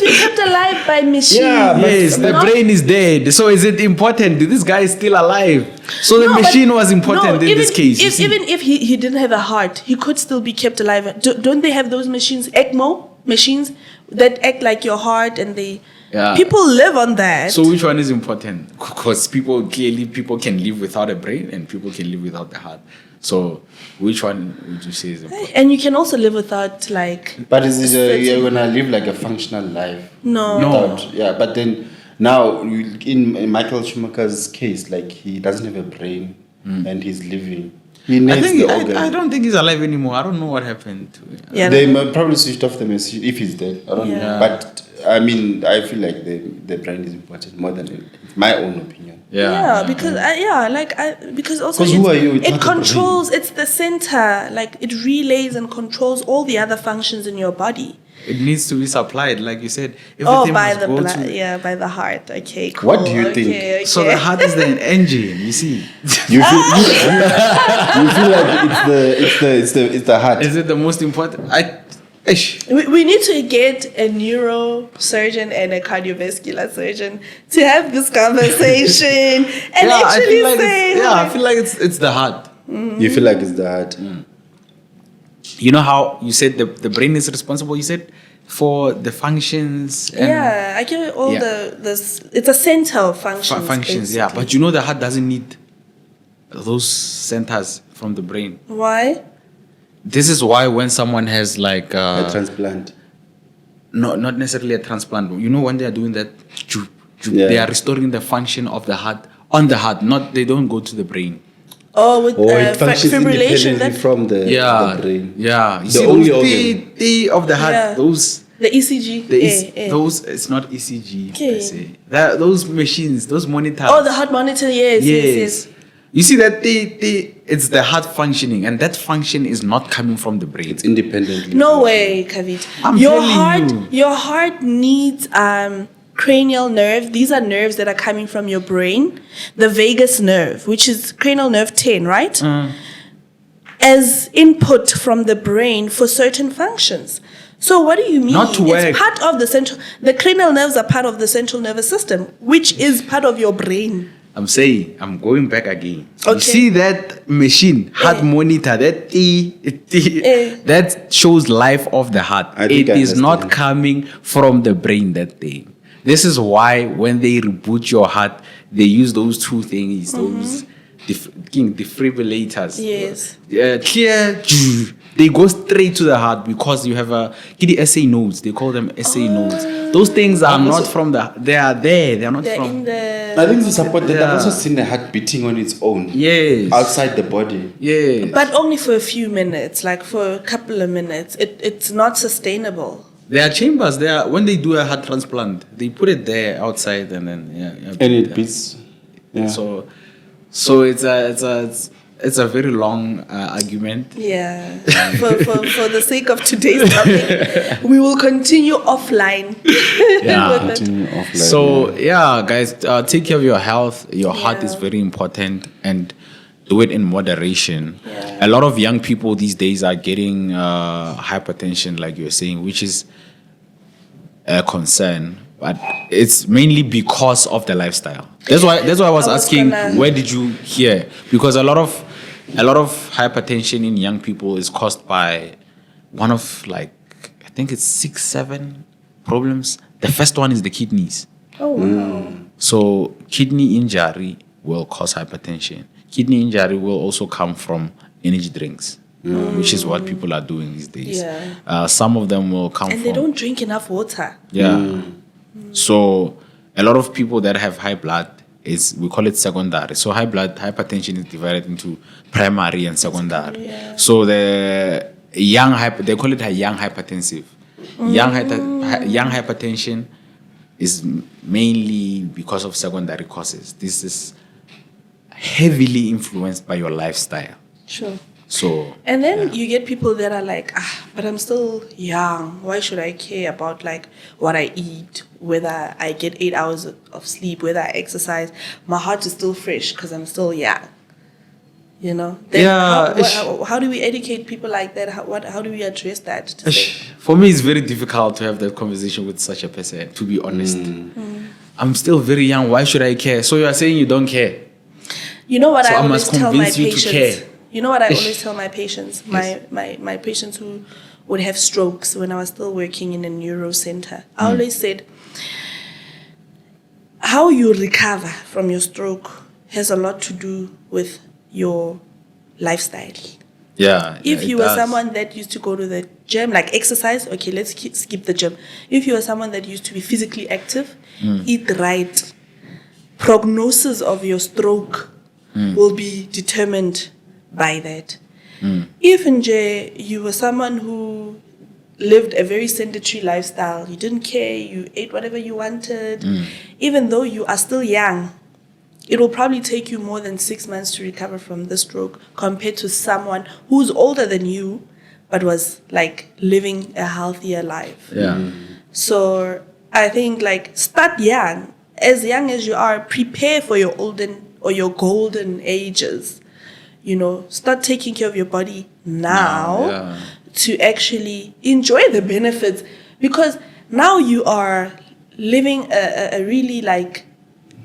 been kept alive by machines. Yeah, but- Yes, the brain is dead. So is it important? This guy is still alive. So the No, but- machine was important in even, this case. you see. Even if he didn't have a heart, he could still be kept alive. Don't they have those machines, ECMO machines, that act like your heart and they... Yeah. People live on that. So which one is important? Because people can live without a brain and people can live without the heart. So which one would you say is important? And you can also live without like... But you're gonna live like a functional life. No. Without, yeah, but then now in Michael Schumacher's case, like he doesn't have a brain and he's living. He needs the organ. I don't think he's alive anymore. I don't know what happened to him. Yeah, They might probably switched off the machine if he's dead. I don't know. Yeah. But I mean, I feel like the brain is important more than my own opinion. Because also 'Cause who are you? It's it not the brain. controls, it's the center, like it relays and controls all the other functions in your body. It needs to be supplied, like you said. Oh, Everything by must the go blood, to- by the heart. Okay, cool. What do you think? Okay. So the heart is the engine, you see. You feel like it's the heart. Is it the most important? We need to get a neurosurgeon and a cardiovascular surgeon to have this conversation and actually say, I feel like it's the heart. You feel like it's the heart. You know how you said the brain is responsible? You said for the functions. And Yeah, I get all it's a center of functions. functions, yeah. But you know the heart doesn't need those centers from the brain. Why? This is why when someone has like A transplant. no, not necessarily a transplant. You know when they are doing that, Yeah. they are restoring the function of the heart on the heart. Not they don't go to the brain. Oh, with It functions fibrillation. independently from the brain. Yeah. You The see only those organ. T of the heart. Yeah. Those. The ECG. Those it's not ECG per Okay. se. Those machines, those monitors. Oh, the heart monitor. Yes. You see that it's the heart functioning, and that function is not coming from the brain. It's independently. No way, Kavit. I'm Your telling heart, you. your heart needs cranial nerve. These are nerves that are coming from your brain. The vagus nerve, which is cranial nerve 10, right? As input from the brain for certain functions. So what do you mean? Not to work. It's part of the cranial nerves are part of the central nervous system, which is part of your brain. I'm saying, I'm going back again. Okay. You see that machine, heart monitor, that that shows life of the heart. I think It I is not understand. coming from the brain, that thing. This is why when they reboot your heart, they use those two things, those defibrillators. Yes. Clear. They go straight to the heart because you have SA nodes. They call them SA nodes. Those things are not from they are there. They are not They're from. in the. I think to support that, Yeah. I've also seen the heart beating on its own. Yes. Outside the body. Yes. But only for a few minutes, like for a couple of minutes. It's not sustainable. There are chambers there. When they do a heart transplant, they put it there outside, and then And it beats. Yeah. So it's a very long argument. Yeah. For the sake of today's topic, we will continue offline. Yeah. with it. Continue offline, So guys, take care of your health. Your heart Yeah. is very important, and do it in moderation. Yeah. A lot of young people these days are getting hypertension, like you're saying, which is a concern. But it's mainly because of the lifestyle. That's why I was asking, where did you hear? Because a lot of hypertension in young people is caused by one of I think it's 6-7 problems. The first one is the kidneys. Oh wow. So kidney injury will cause hypertension. Kidney injury will also come from energy drinks, which is what people are doing these days. Yeah. Some of them will come And from. they don't drink enough water. Yeah. So a lot of people that have high blood we call it secondary. So hypertension is divided into primary and secondary. Yeah. So the they call it a young hypertensive. Young hypertension is mainly because of secondary causes. This is heavily influenced by your lifestyle. Sure. So And then you get people that are like, but I'm still young. Why should I care about what I eat, whether I get 8 hours of sleep, whether I exercise? My heart is still fresh because I'm still young. You know? Then how do we educate people like that? How do we address that? To say, for me, it's very difficult to have that conversation with such a person, to be honest. I'm still very young. Why should I care? So you are saying you don't care? you know what So I I always must tell my convince you to patients? care. You know what I always tell my patients? My patients who would have strokes when I was still working in a neuro center. I always said, how you recover from your stroke has a lot to do with your lifestyle. Yeah. If it you were does. someone that used to go to the gym, like exercise, okay, let's skip the gym. If you were someone that used to be physically active, eat right, prognosis of your stroke will be determined by that. If you were someone who lived a very sedentary lifestyle, you didn't care, you ate whatever you wanted, even though you are still young, it will probably take you more than 6 months to recover from the stroke compared to someone who's older than you but was living a healthier life. Yeah. So I think start young as you are, prepare for your golden ages. Start taking care of your body now to actually enjoy the benefits, because now you are living a really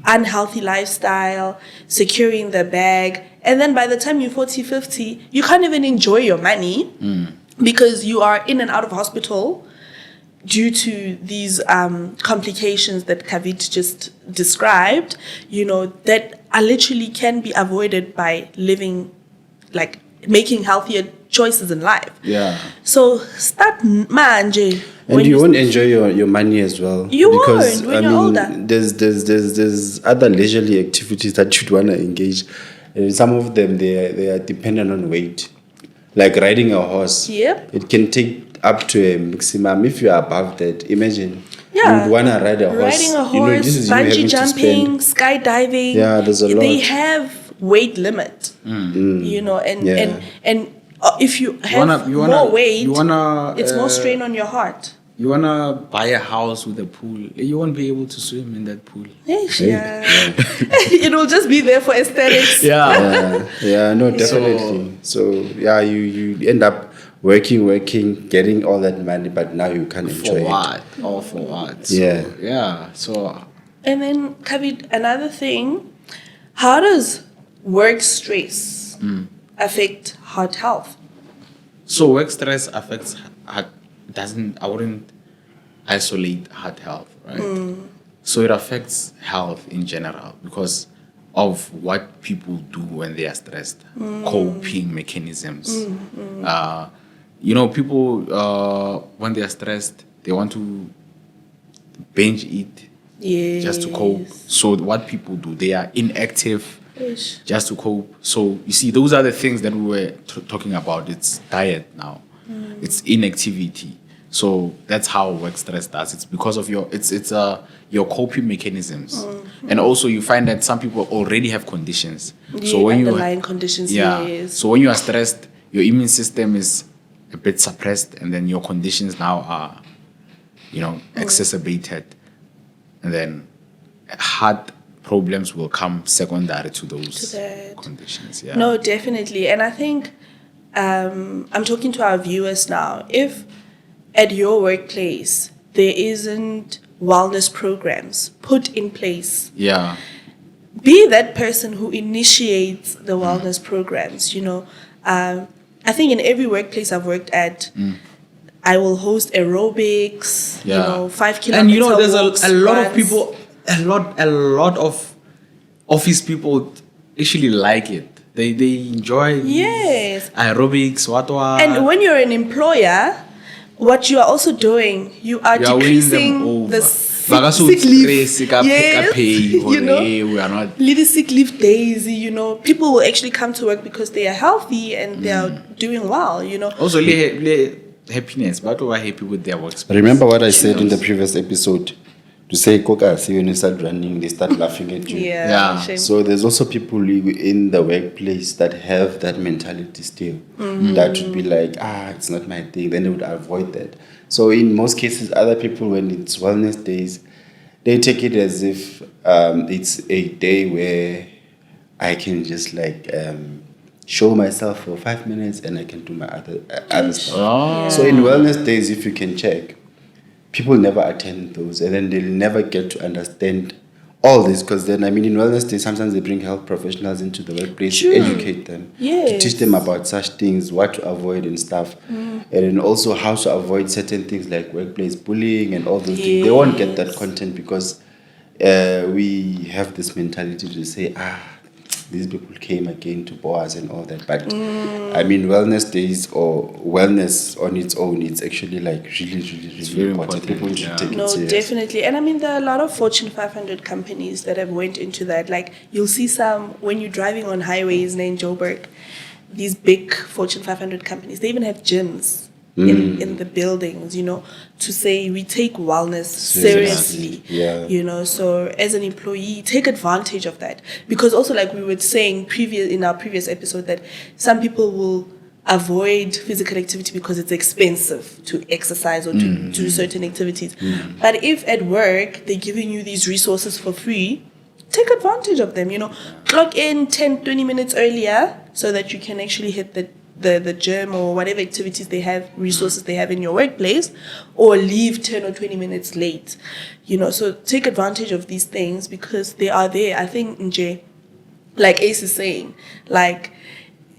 unhealthy lifestyle, securing the bag, and then by the time you're 40, 50, you can't even enjoy your money because you are in and out of hospital. due to these complications that Kavit just described, that are literally can be avoided by living, like making healthier choices in life. Yeah. So start manje. And you won't enjoy your money as well. You because, won't when you're older. There's other leisurely activities that you'd want to engage. Some of them, they are dependent on weight. Like riding a horse. Yep. It can take up to a maximum. If you are above that, imagine. Yeah. You'd want to ride a horse. Riding a horse, this is you having bungee to jumping, skydiving. Yeah, there's a lot. They have weight limit. And if you have more weight, it's more strain on your heart. You wanna buy a house with a pool. You won't be able to swim in that pool. Yeah. It will just be there for aesthetics. No, definitely. So you end up working, getting all that money, but now you can't enjoy it. All for what? So, So. And then, Kavit, another thing, how does work stress affect heart health? So work stress affects heart. I wouldn't isolate heart health, right? So it affects health in general because of what people do when they are stressed, coping mechanisms. People when they are stressed, they want to binge eat just to cope. So what people do, they are inactive just to cope. So you see, those are the things that we were talking about. It's diet now. It's inactivity. So that's how work stress does. It's because of your coping mechanisms, and also you find that some people already have conditions. So when underlying conditions, yes. So when you are stressed, your immune system is a bit suppressed, and then your conditions now are, exacerbated, and then heart problems will come secondary to those conditions. Yeah. No, definitely, and I think. I'm talking to our viewers now. If at your workplace there isn't wellness programs put in place, be that person who initiates the wellness programs. I think in every workplace I've worked at, I will host aerobics. 5 kilometers. And there's a lot of people, a lot of office people actually like it. They enjoy aerobics, what. And when you're an employer, what you are also doing, you are decreasing the sick leave. We are not little sick leave days. People will actually come to work because they are healthy and they are doing well. Also, happiness, but we are happy with their workspace. Remember what I said in the previous episode. To say coca, see when you start running, they start laughing at you. So there's also people in the workplace that have that mentality still. That would be like, it's not my thing. Then they would avoid that. So in most cases, other people, when it's wellness days, they take it as if it's a day where I can just show myself for 5 minutes and I can do my other stuff. So in wellness days, if you can check, people never attend those, and then they'll never get to understand all this, because then, in wellness days, sometimes they bring health professionals into the workplace to educate them, to teach them about such things, what to avoid and stuff, and then also how to avoid certain things like workplace bullying and all those things. They won't get that content because we have this mentality to say, these people came again to bore us and all that. But wellness days or wellness on its own, it's actually really important. People should take it serious. Definitely. And there are a lot of Fortune 500 companies that have went into that. Like you'll see some when you're driving on highways in Joburg, these big Fortune 500 companies, they even have gyms in the buildings, to say we take wellness seriously. So as an employee, take advantage of that, because also like we were saying in our previous episode that some people will avoid physical activity because it's expensive to exercise or to do certain activities. But if at work they're giving you these resources for free, take advantage of them. Clock in 10-20 minutes earlier so that you can actually hit the gym or whatever activities they have, resources they have in your workplace, or leave 10 or 20 minutes late. So take advantage of these things because they are there. I think, Nje, like Ace is saying, like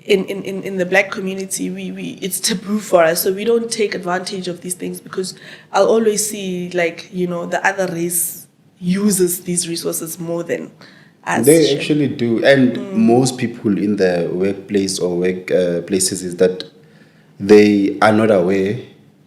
in the black community, we it's taboo for us, so we don't take advantage of these things, because I'll always see, like, the other race uses these resources more than us. They actually do, and most people in the workplace or work places is that they are not aware.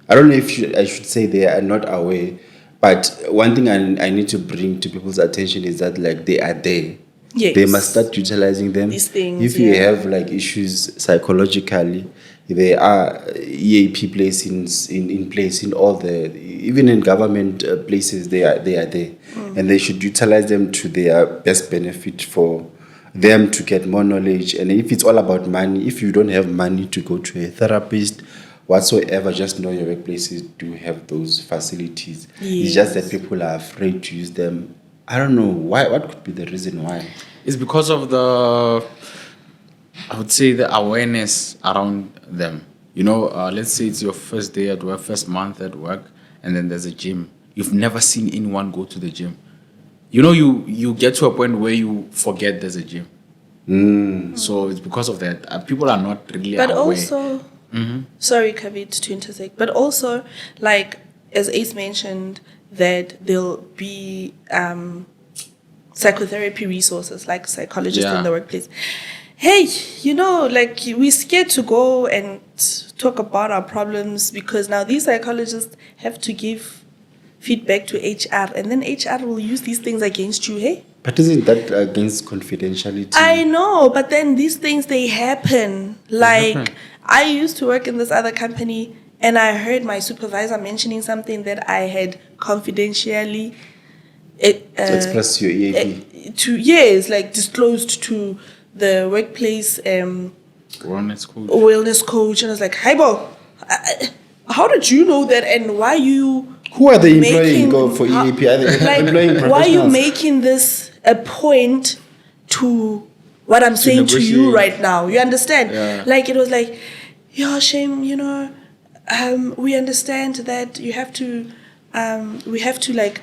I don't know if I should say they are not aware, but one thing I need to bring to people's attention is that, like, they are there. Yes. They must start utilizing them. These things, if you have like issues psychologically, there are EAP places in place in all even in government places. They are there, and they should utilize them to their best benefit for them to get more knowledge. And if it's all about money, if you don't have money to go to a therapist whatsoever, just know your workplaces do have those facilities. Yes. It's just that people are afraid to use them. I don't know why. What could be the reason why? It's because of I would say, the awareness around them. Let's say it's your first day at work, first month at work, and then there's a gym. You've never seen anyone go to the gym. You get to a point where you forget there's a gym. So it's because of that. People are not really aware. But also, sorry, Kavit, to intersect, but also, like, as Ace mentioned, that there'll be psychotherapy resources, like psychologists in the workplace. Hey, like, we're scared to go and talk about our problems, because now these psychologists have to give feedback to HR, and then HR will use these things against you, hey? But isn't that against confidentiality? I know, but then these things, they happen. Like, I used to work in this other company, and I heard my supervisor mentioning something that I had confidentially express your EAP. Disclosed to the workplace wellness coach, and I was like, "Hi, Bo, how did you know that? And why you? Who are they employing for EAP? Are they employing professionals? Why are you making this a point to what I'm saying to you right now? You understand? Yeah. Like, it was like, yeah, shame, we understand that you have to, we have to, like,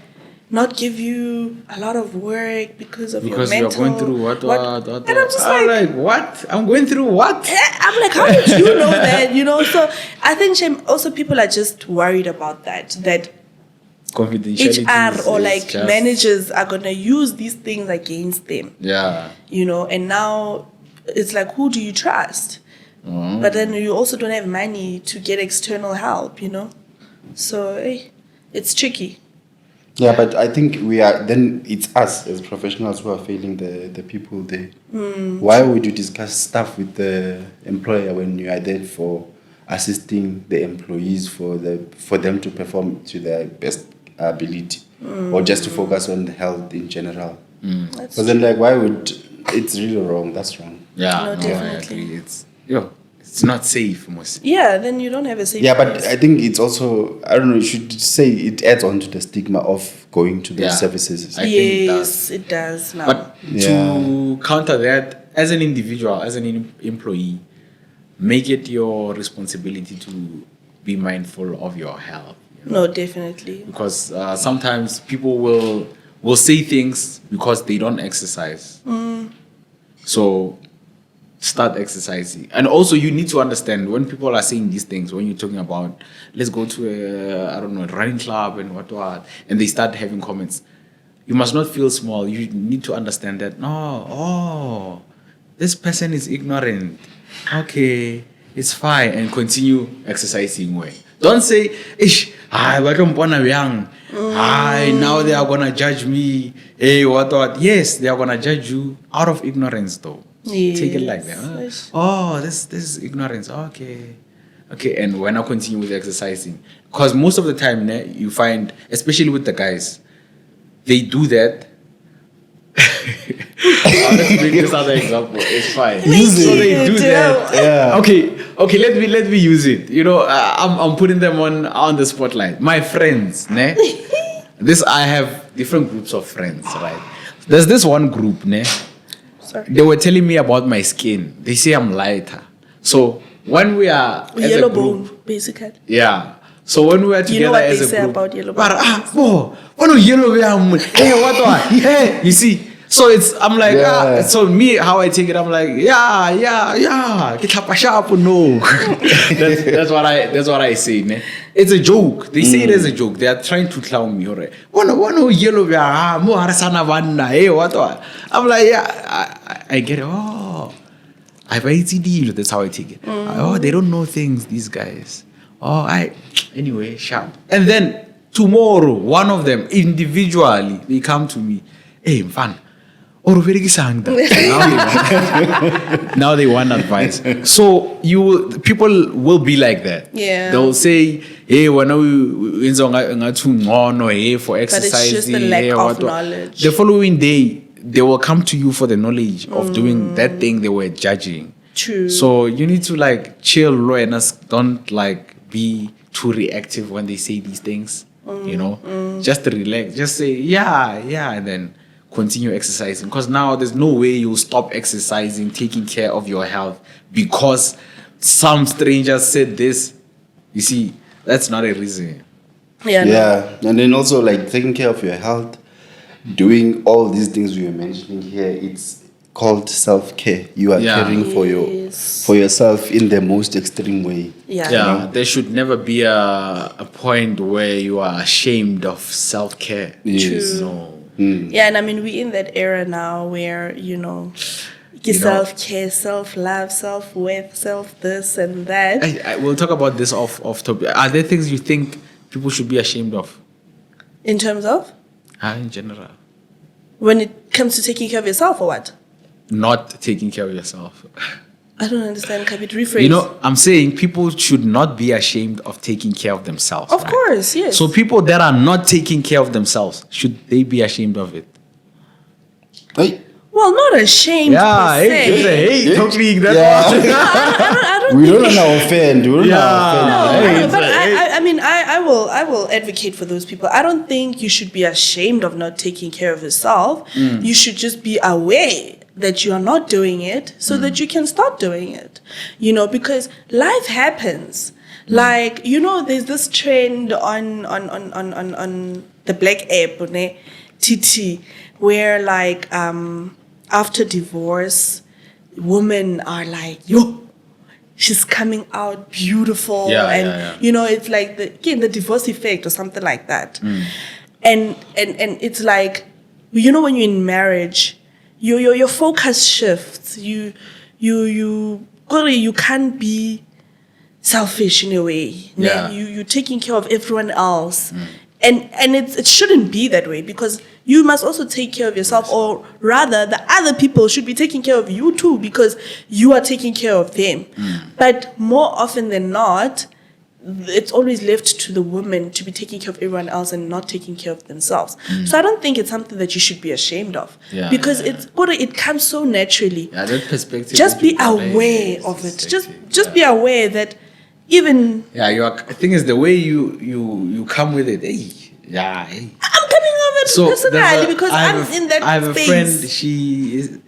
not give you a lot of work because your mental. Because you're going through what. And I'm just like, what? I'm going through what? I'm like, how did you know that? So I think, shame, also people are just worried about that Confidentiality HR or just managers are going to use these things against them. Yeah. And now it's like, who do you trust? But then you also don't have money to get external help, So, it's tricky. Yeah, but I think then it's us as professionals who are failing the people there. Why would you discuss stuff with the employer when you are there for assisting the employees for them to perform to their best ability, or just to focus on health in general? Because then, like, why would it's really wrong? That's wrong. Yeah, Definitely. I agree. It's not safe, most. Yeah, then you don't have a safe Yeah, but place. I think it's also, I don't know, you should say it adds on to the stigma of going to those services. I think it Yes, it does now. But to counter that, as an individual, as an employee, make it your responsibility to be mindful of your health. No, definitely. Because sometimes people will say things because they don't exercise. So start exercising. And also, you need to understand when people are saying these things, when you're talking about, let's go to a running club and what, and they start having comments, you must not feel small. You need to understand that, this person is ignorant. Okay, it's fine, and continue exercising way. Don't say, now they are gonna judge me. Hey, what? Yes, they are gonna judge you out of ignorance, though. Yes. Take it like that. This is ignorance. Okay. And when I continue with exercising, because most of the time, you find, especially with the guys, they do that. Let's make this other example. It's fine. So they do that. Yeah. Okay. Let me use it. I'm putting them on the spotlight. My friends, I have different groups of friends, right? There's this one group, Sorry. They were telling me about my skin. They say I'm lighter. So when we are as Yellow a group, bone, basically. yeah. So when we are together You know what as they a say group, about yellow bone? Hey, what? You see, So I'm like, Yeah. so me, how I take it, I'm like, yeah. Get up, sharp, no. that's what I say, ne? It's a joke. They say it as a joke. They are trying to clown me, alright? One yellow, mo harasana vanna, hey, what? I'm like, yeah, I get it. Oh, I've deal. That's how I take it. Oh, they don't know things, these guys. Oh, anyway, sharp. And then tomorrow, one of them individually, they come to me. Hey, fun. Now they want advice. So people will be like that. Yeah. They'll say, hey, when we for exercising. But it's just the lack of knowledge. The following day, they will come to you for the knowledge of doing that thing they were judging. True. So you need to like chill, low, and don't like be too reactive when they say these things. You know, just relax. Just say yeah, and then continue exercising. Because now there's no way you'll stop exercising, taking care of your health because some stranger said this. You see, that's not a reason. Yeah. Yeah, and then also like taking care of your health, doing all these things we were mentioning here. It's called self-care. You are caring for yourself in the most extreme way. Yeah. There should never be a point where you are ashamed of self-care. Yes. True. No. Yeah, and I mean, we're in that era now where, self-care, self-love, self-worth, self-this and that. We'll talk about this off topic. Are there things you think people should be ashamed of? In terms of? In general. When it comes to taking care of yourself or what? Not taking care of yourself. I don't understand. Can it rephrase? I'm saying people should not be ashamed of taking care of themselves. Of course, yes. So people that are not taking care of themselves, should they be ashamed of it? Hey. Well, not ashamed per se. totally. Yeah. I don't We think don't want to offend. We don't Yeah. want to offend. but I mean, I will advocate for those people. I don't think you should be ashamed of not taking care of yourself. You should just be aware that you are not doing it so that you can start doing it. Because life happens. Like, there's this trend on the Black app, TT, where like after divorce, women are like, she's coming out beautiful. It's like the divorce effect or something like that. And it's like, when you're in marriage, your focus shifts. You can't be selfish in a way. Yeah. You're taking care of everyone else. And it shouldn't be that way, because you must also take care of yourself, or rather the other people should be taking care of you too, because you are taking care of them. But more often than not, it's always left to the woman to be taking care of everyone else and not taking care of themselves. So I don't think it's something that you should be ashamed of, because it comes so naturally. Yeah, that perspective. Just be aware of it. Just be aware that even I think it's the way you come with it. Hey. I'm coming of it personally because I'm in that space. I have a friend.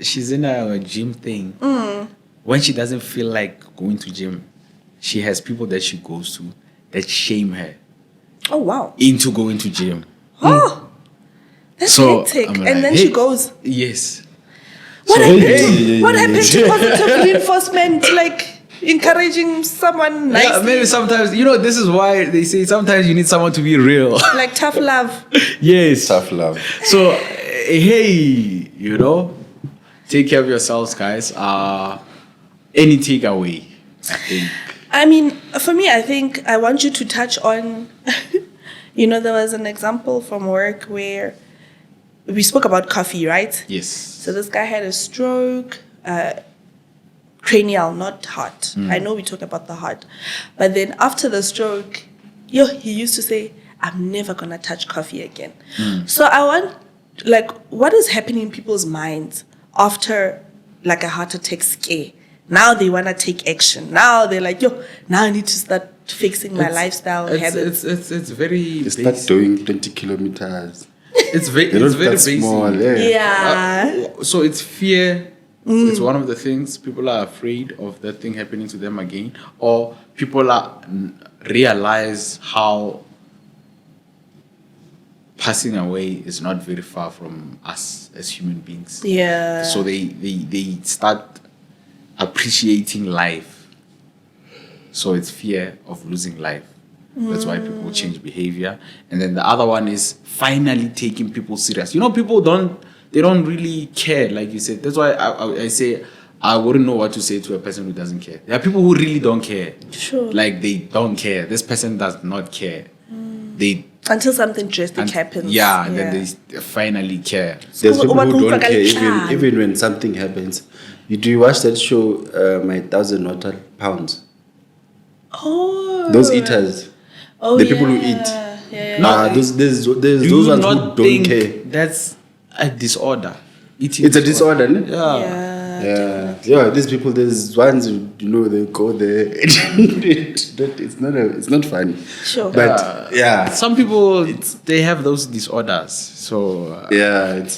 She's in a gym thing. When she doesn't feel like going to gym, she has people that she goes to that shame her. Oh wow! Into going to gym. Oh, that's hectic. I'm And like, then she goes. Yes. What happened to positive reinforcement? Like encouraging someone nicely. Yeah, maybe sometimes, this is why they say sometimes you need someone to be real. Like tough love. Yes. Tough love. So, hey, take care of yourselves, guys. Any takeaway, I think. I mean, for me, I think I want you to touch on, there was an example from work where we spoke about coffee, right? Yes. So this guy had a stroke, cranial, not heart. I know we talked about the heart. But then after the stroke, he used to say, I'm never going to touch coffee again. So I want, what is happening in people's minds after, a heart attack scare? Now they want to take action. Now they're like, now I need to start fixing my lifestyle habits. It's very Start basic. doing 20 kilometers. It's very basic. Small, Yeah. So it's fear. It's one of the things people are afraid of that thing happening to them again, or people realize how passing away is not very far from us as human beings. Yeah. So they start appreciating life. So it's fear of losing life. That's why people change behavior. And then the other one is finally taking people serious. People don't really care, like you said. That's why I say I wouldn't know what to say to a person who doesn't care. There are people who really don't care. Sure. Like they don't care. This person does not care. They Until something drastic happens. Yeah, and then they finally care. There's people who don't care Even even when something happens. Do you watch that show, My 1,000 Water Pounds? Oh. Those eaters. Oh, The people who eat. Yeah. There's those Do ones you who not don't think care. that's a disorder? Eating It's a disorder, no? Yeah. These people, there's ones who, they go there. It's not funny. Sure. But Some people they have those disorders. So it's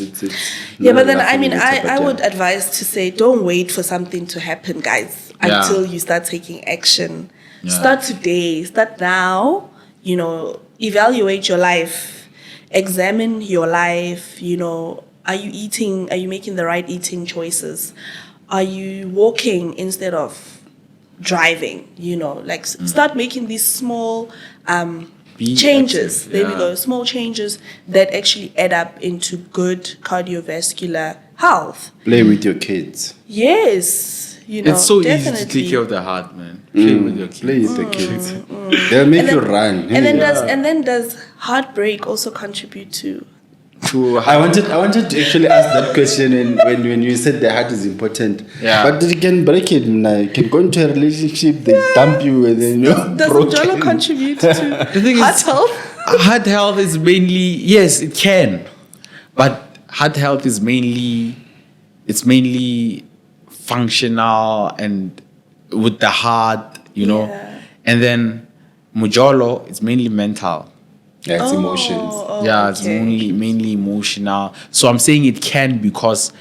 Yeah, but not then nothing I later, but would advise to say don't wait for something to happen, guys, until you start taking action. Yeah. Start today, start now, evaluate your life, examine your life, are you making the right eating choices? Are you walking instead of driving? Start making these small Be changes. active, There we yeah. go. Small changes that actually add up into good cardiovascular health. play with your kids. Yes, it's so definitely. easy to take care of the heart, man. Play with your kids. Play with the kids. They'll make you run. And then does heartbreak also contribute to? I wanted to actually ask that question when you said the heart is important. Yeah. But you can break it. You can go into a relationship, they dump you, and then you're Does broken. Njolo contribute to thing heart is- health? Heart health is mainly, yes, it can, but heart health is mainly functional and with the heart, Yeah. and then Mujolo is mainly mental. Yeah, it's emotions. It's okay. mainly emotional. So I'm saying it can because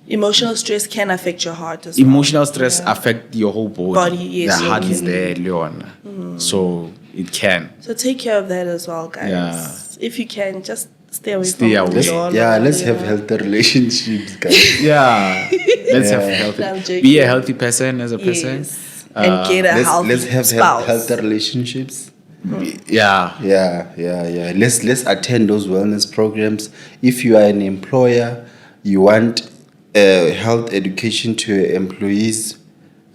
Emotional stress can affect your heart as well. emotional stress affect your whole body. Body, yes, The heart okay. is there, Leon. So it can. So take care of that as well, guys. Yeah. If you can, just stay away Stay from away. Njolo. Let's have healthy relationships, guys. Yeah. Let's have No, I'm healthy. joking. Be a healthy person as a person. Yes. And get a healthy Let's have spouse. healthy relationships. Yeah. Yeah. Let's attend those wellness programs. If you are an employer, you want health education to your employees,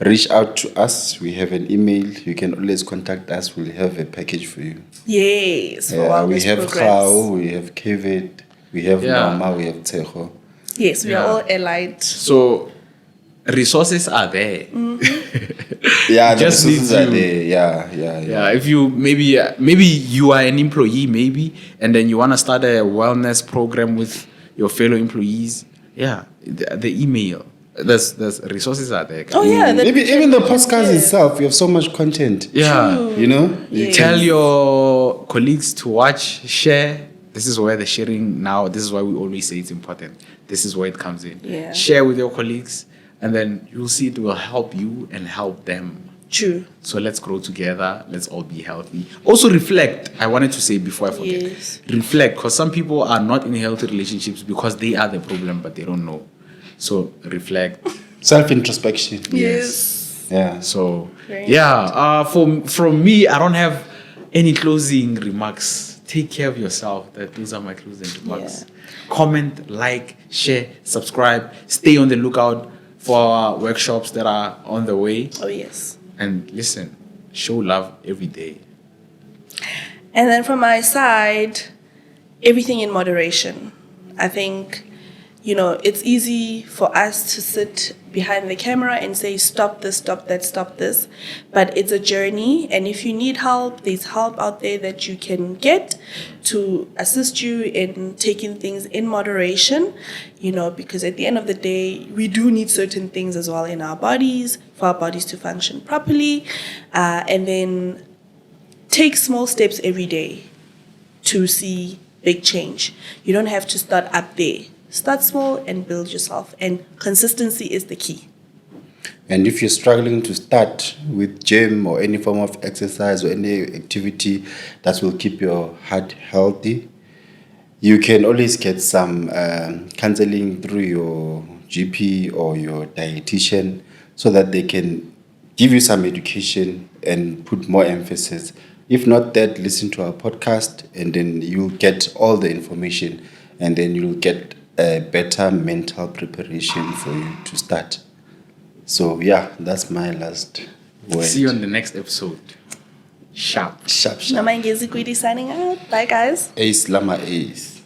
reach out to us. We have an email. You can always contact us. We'll have a package for you. Yes. For We wellness have programs. Khao, we have Kevet, we have Yeah. Mama, we have Tejo. Yes, we are all allied. So resources are there. Yeah, the Just resources need are to- there. Yeah. Yeah, if you maybe you are an employee maybe, and then you want to start a wellness program with your fellow employees. Yeah, the email. There's resources are there. Guys. Oh yeah, that we Even the can podcast share. itself, we have so much content. Yeah. You know? Yes. Tell your colleagues to watch, share. This is where the sharing now. This is why we always say it's important. This is where it comes in. Yeah. Share with your colleagues, and then you'll see it will help you and help them. True. So let's grow together. Let's all be healthy. Also reflect. I wanted to say before I forget. Yes. Reflect, because some people are not in healthy relationships because they are the problem, but they don't know. So reflect. Self-introspection. Yes. Yeah. So Great. yeah. From me, I don't have any closing remarks. Take care of yourself. Those are my closing remarks. Comment, like, share, subscribe. Stay on the lookout for our workshops that are on the way. Oh yes. And listen, show love every day. And then from my side, everything in moderation. I think, it's easy for us to sit behind the camera and say, stop this, stop that, stop this. But it's a journey. And if you need help, there's help out there that you can get to assist you in taking things in moderation, because at the end of the day, we do need certain things as well in our bodies for our bodies to function properly. And then take small steps every day to see big change. You don't have to start up there. Start small and build yourself. And consistency is the key. And if you're struggling to start with gym or any form of exercise or any activity that will keep your heart healthy, you can always get some counseling through your GP or your dietitian so that they can give you some education and put more emphasis. If not that, listen to our podcast and then you'll get all the information and then you'll get a better mental preparation for you to start. So yeah, that's my last word. See you on the next episode. Sharp. Sharp. Nama Ngezi Kwidi signing out. Bye, guys. Ace Lama Ace.